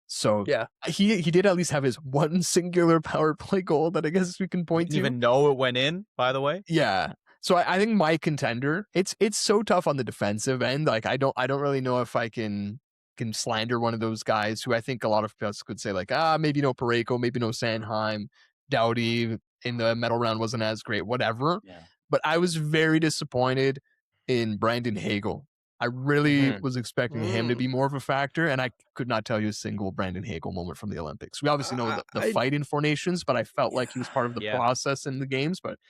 So Yeah. he did at least have his one singular power play goal that I guess we can point Didn't to. even know it went in, by the way. Yeah. So I think my contender, it's so tough on the defensive end. Like I don't really know if I can slander one of those guys who I think a lot of us could say like, maybe no Parayko, maybe no Sanheim, Doughty in the medal round wasn't as great, whatever. Yeah. But I was very disappointed in Brandon Hagel. I really was expecting him to be more of a factor, and I could not tell you a single Brandon Hagel moment from the Olympics. We obviously know the fight in Four Nations, but I felt like he was part of the process in the games, but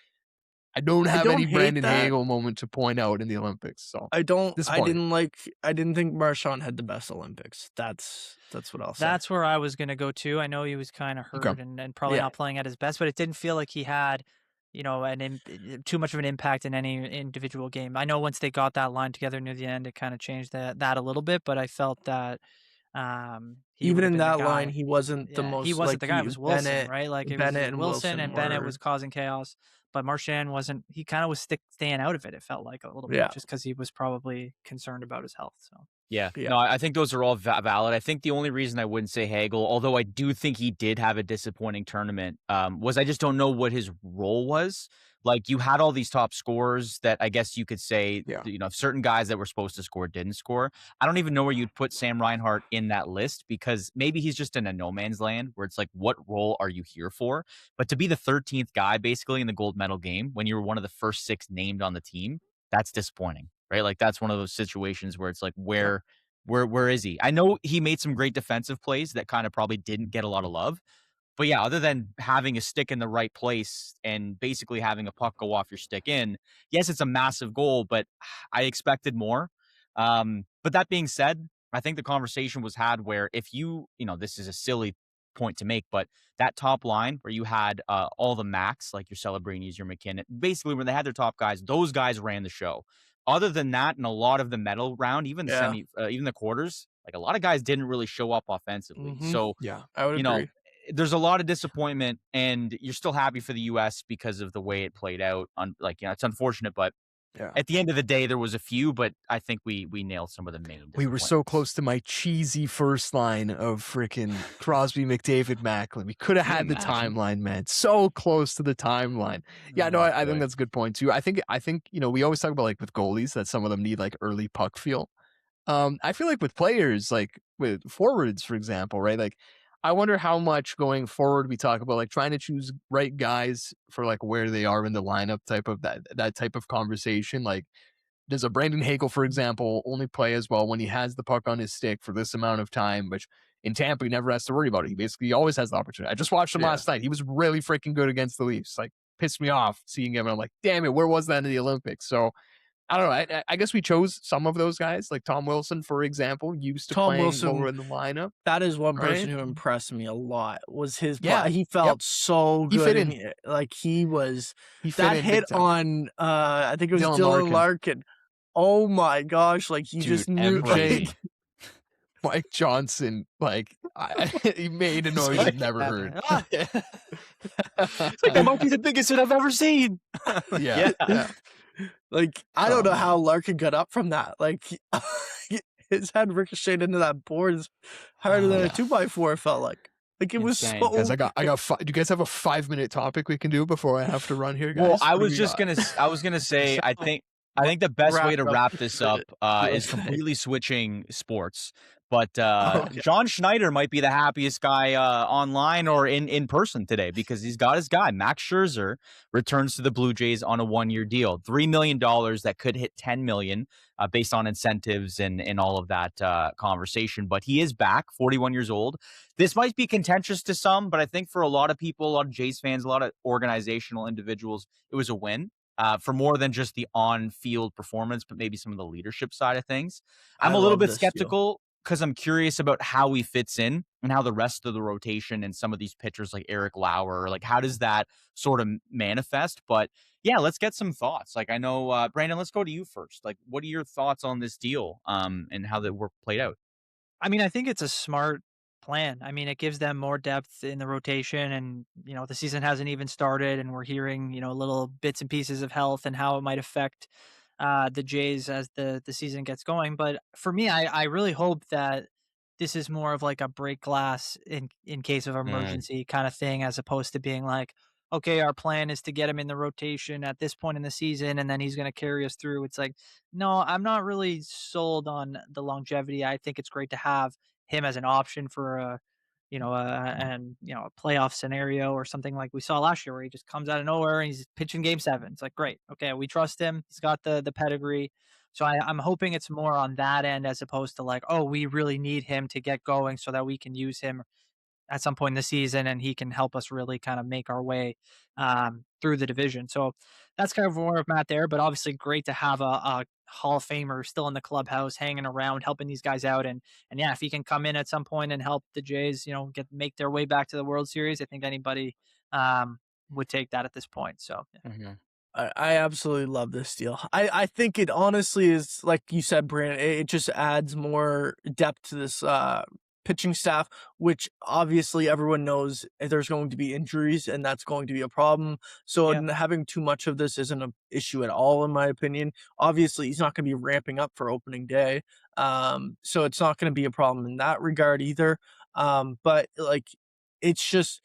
I don't have any Brandon Hagel moment to point out in the Olympics. So I didn't think Marchand had the best Olympics. That's what I'll say. That's where I was going to go too. I know he was kind of hurt and probably not playing at his best, but it didn't feel like he had, too much of an impact in any individual game. I know once they got that line together near the end, it kind of changed that a little bit, but I felt that even in that line, he wasn't the most. He wasn't the guy. It was Wilson, Bennett, right? Like it Bennett was Wilson, and Bennett was causing chaos. But Marchand wasn't. He kind of was staying out of it. It felt like a little bit, just because he was probably concerned about his health. So yeah. No, I think those are all valid. I think the only reason I wouldn't say Hagel, although I do think he did have a disappointing tournament, was I just don't know what his role was. Like you had all these top scorers that I guess you could say, certain guys that were supposed to score didn't score. I don't even know where you'd put Sam Reinhart in that list, because maybe he's just in a no man's land where it's like, what role are you here for? But to be the 13th guy basically in the gold medal game when you were one of the first 6 named on the team, that's disappointing, right? Like that's one of those situations where it's like, where is he? I know he made some great defensive plays that kind of probably didn't get a lot of love. But yeah, other than having a stick in the right place and basically having a puck go off your stick in, yes, it's a massive goal, but I expected more. But that being said, I think the conversation was had where if this is a silly point to make, but that top line where you had all the Max, like your Celebrinis, your McKinnon, basically when they had their top guys, those guys ran the show. Other than that, and a lot of the medal round, even the even the quarters, like a lot of guys didn't really show up offensively. So I would agree. There's a lot of disappointment, and you're still happy for the U.S. because of the way it played out. It's unfortunate, but at the end of the day, there was a few, but I think we nailed some of the main. We were so close to my cheesy first line of freaking Crosby, McDavid, Macklin. We could have had the timeline, man. So close to the timeline. Yeah, no, I think that's a good point too. I think we always talk about like with goalies that some of them need like early puck feel. I feel like with players, like with forwards, for example, right? Like I wonder how much going forward we talk about like trying to choose right guys for like where they are in the lineup type of that type of conversation. Like, does a Brandon Hagel, for example, only play as well when he has the puck on his stick for this amount of time, which in Tampa he never has to worry about it. He basically always has the opportunity. I just watched him last night. He was really freaking good against the Leafs. Like pissed me off seeing him. And I'm like, damn it, where was that in the Olympics? So I don't know. I guess we chose some of those guys, like Tom Wilson, for example, used to playing lower in the lineup. That is one person who impressed me a lot. Was his play. Yeah. He felt so good. He fit in. Like he was. He fit that in hit big time. on I think it was Dylan Larkin. Oh my gosh! Like you just knew. MJ. Mike Johnson, like, he made a noise I've never heard. It's like, that might be the biggest hit I've ever seen. Yeah. Like, I don't know how Larkin got up from that. Like, his head ricocheted into that board is harder than a 2x4, it felt like. Like, it Insane. was so... Guys, I got do you guys have a 5-minute topic we can do before I have to run here, guys? Well, I was gonna say, I think the best way to wrap this up is completely switching sports. But John Schneider might be the happiest guy online or in person today because he's got his guy. Max Scherzer returns to the Blue Jays on a 1-year deal, $3 million that could hit $10 million based on incentives and all of that conversation. But he is back, 41 years old. This might be contentious to some, but I think for a lot of people, a lot of Jays fans, a lot of organizational individuals, it was a win. For more than just the on-field performance, but maybe some of the leadership side of things. I'm a little bit skeptical because I'm curious about how he fits in and how the rest of the rotation and some of these pitchers like Eric Lauer, like how does that sort of manifest? But yeah, let's get some thoughts. Like I know, Brandon, let's go to you first. Like what are your thoughts on this deal and how the work played out? I mean, I think it's a smart plan. I mean, it gives them more depth in the rotation and, the season hasn't even started and we're hearing, little bits and pieces of health and how it might affect the Jays as the season gets going. But for me, I really hope that this is more of like a break glass in case of emergency kind of thing, as opposed to being like, okay, our plan is to get him in the rotation at this point in the season and then he's going to carry us through. It's like, no, I'm not really sold on the longevity. I think it's great to have him as an option for a playoff scenario or something like we saw last year where he just comes out of nowhere and he's pitching game 7. It's like, great. Okay. We trust him. He's got the pedigree. So I'm hoping it's more on that end as opposed to like, oh, we really need him to get going so that we can use him at some point in the season and he can help us really kind of make our way through the division. So that's kind of where I'm at there, but obviously great to have a Hall of Famer still in the clubhouse hanging around, helping these guys out. And yeah, if he can come in at some point and help the Jays, make their way back to the World Series, I think anybody would take that at this point. So yeah. I absolutely love this deal. I think it honestly is, like you said, Brandon, it just adds more depth to this pitching staff, which obviously everyone knows there's going to be injuries and that's going to be a problem. So having too much of this isn't an issue at all, in my opinion. Obviously, he's not going to be ramping up for opening day. So it's not going to be a problem in that regard either. But like, it's just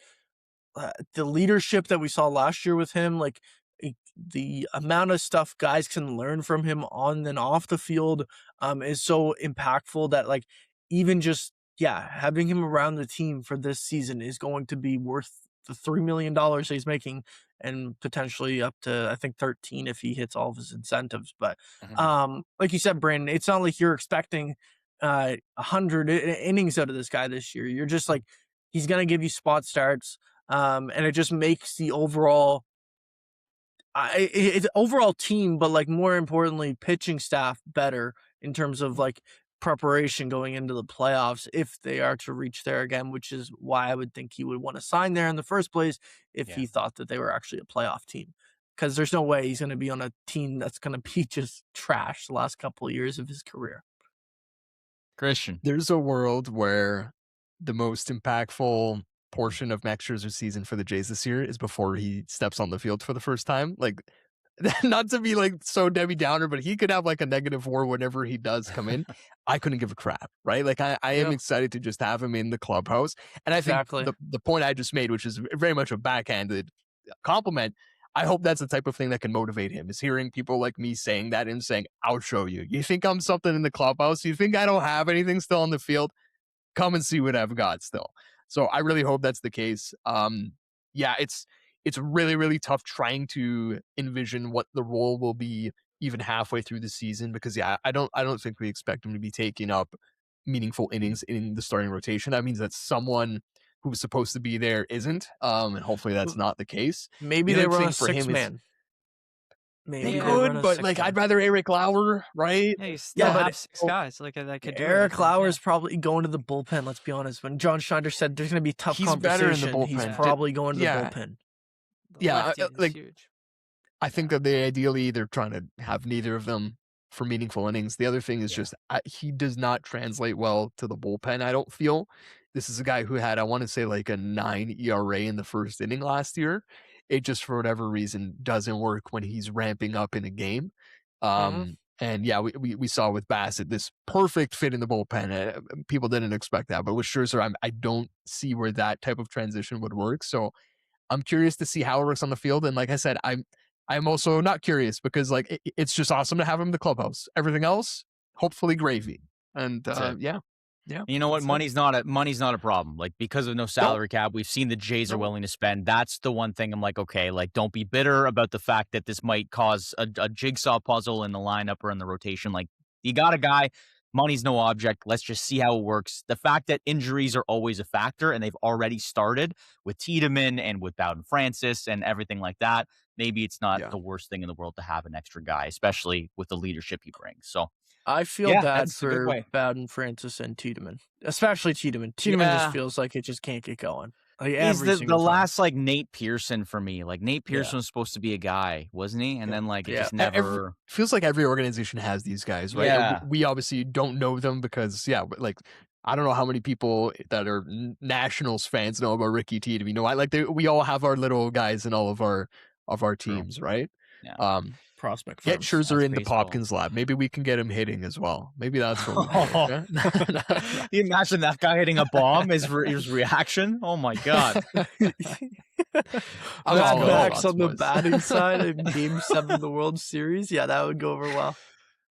the leadership that we saw last year with him, like the amount of stuff guys can learn from him on and off the field is so impactful that like even just having him around the team for this season is going to be worth the $3 million he's making and potentially up to, I think, 13 if he hits all of his incentives. But like you said, Brandon, it's not like you're expecting 100 innings out of this guy this year. You're just like, he's going to give you spot starts. And it just makes the overall overall team, but like more importantly, pitching staff better in terms of like preparation going into the playoffs if they are to reach there again, which is why I would think he would want to sign there in the first place if he thought that they were actually a playoff team, because there's no way he's going to be on a team that's going to be just trash the last couple of years of his career. Christian, there's a world where the most impactful portion of Max Scherzer's season for the Jays this year is before he steps on the field for the first time. Like, not to be like so Debbie Downer, but he could have like a -4 whenever he does come in. I couldn't give a crap, right? Like I am excited to just have him in the clubhouse. And I think the point I just made, which is very much a backhanded compliment, I hope that's the type of thing that can motivate him, is hearing people like me saying that and saying, I'll show you. You think I'm something in the clubhouse? You think I don't have anything still on the field? Come and see what I've got still. So I really hope that's the case. It's really, really tough trying to envision what the role will be even halfway through the season, because I don't think we expect him to be taking up meaningful innings in the starting rotation. That means that someone who's supposed to be there isn't, and hopefully that's not the case. Maybe they run a 6-man. They could, but like I'd rather Eric Lauer, right? Yeah, you still have 6 guys like that could do Eric Lauer's probably going to the bullpen. Let's be honest. When John Schneider said there's going to be tough competition, better in the bullpen. He's probably going to the bullpen. Like huge. I think that they ideally they're trying to have neither of them for meaningful innings. The other thing is just he does not translate well to the bullpen, I don't feel. This is a guy who had, I want to say, like a 9 ERA in the first inning last year. It just, for whatever reason, doesn't work when he's ramping up in a game. And yeah, we saw with Bassett this perfect fit in the bullpen. People didn't expect that, but with Scherzer, I don't see where that type of transition would work. So I'm curious to see how it works on the field. And like I said, I'm also not curious because like it's just awesome to have him in the clubhouse. Everything else, hopefully gravy. And yeah. You know what? Money's not a problem. Like, because of no salary cap, we've seen the Jays are willing to spend. That's the one thing I'm like, okay, like, don't be bitter about the fact that this might cause a jigsaw puzzle in the lineup or in the rotation. Like, you got a guy, money's no object. Let's just see how it works. The fact that injuries are always a factor, and they've already started with Tiedemann and with Bowden Francis and everything like that. Maybe it's not the worst thing in the world to have an extra guy, especially with the leadership he brings. So I feel bad for Bowden Francis and Tiedemann, especially Tiedemann. Tiedemann just feels like it just can't get going. Like he's the last like Nate Pearson for me. Like Nate Pearson was supposed to be a guy, wasn't he? And then like it just never. Feels like every organization has these guys, right? Yeah. We obviously don't know them because like I don't know how many people that are Nationals fans know about Ricky Tiedemann. You know, we all have our little guys in all of our teams, right? Yeah. Prospect. Get Scherzer in the Popkins lab. Maybe we can get him hitting as well. Maybe that's what you imagine that guy hitting a bomb, his reaction. Oh my god. Max on the batting side in Game 7 of the World Series. Yeah, that would go over well.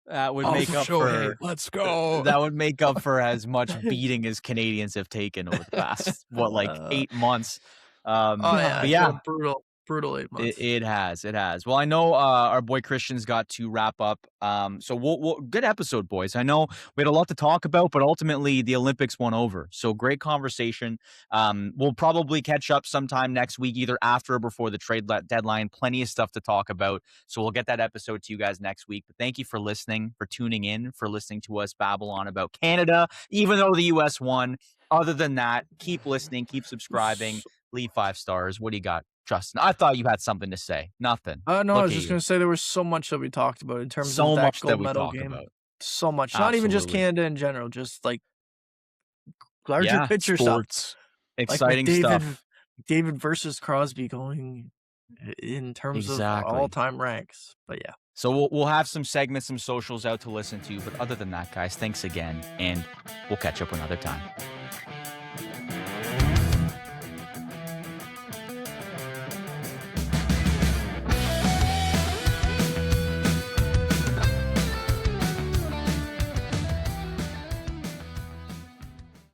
That would make up for. Let's go. That would make up for as much beating as Canadians have taken over the past 8 months. But yeah, brutal 8 months. It has. Well, I know our boy Christian's got to wrap up. So we'll good episode, boys. I know we had a lot to talk about, but ultimately the Olympics won over. So great conversation. We'll probably catch up sometime next week, either after or before the trade deadline. Plenty of stuff to talk about. So we'll get that episode to you guys next week. But thank you for listening, for tuning in, for listening to us babble on about Canada, even though the U.S. won. Other than that, keep listening, keep subscribing, leave 5 stars. What do you got, Justin? I thought you had something to say. Nothing. No, I was just going to say there was so much that we talked about in terms of that gold medal game. About. So much. Absolutely. Not even just Canada in general, just like larger picture sports. Stuff. Exciting stuff. David versus Crosby going in terms of all-time ranks. But yeah. So we'll have some segments, some socials out to listen to. But other than that, guys, thanks again. And we'll catch up another time.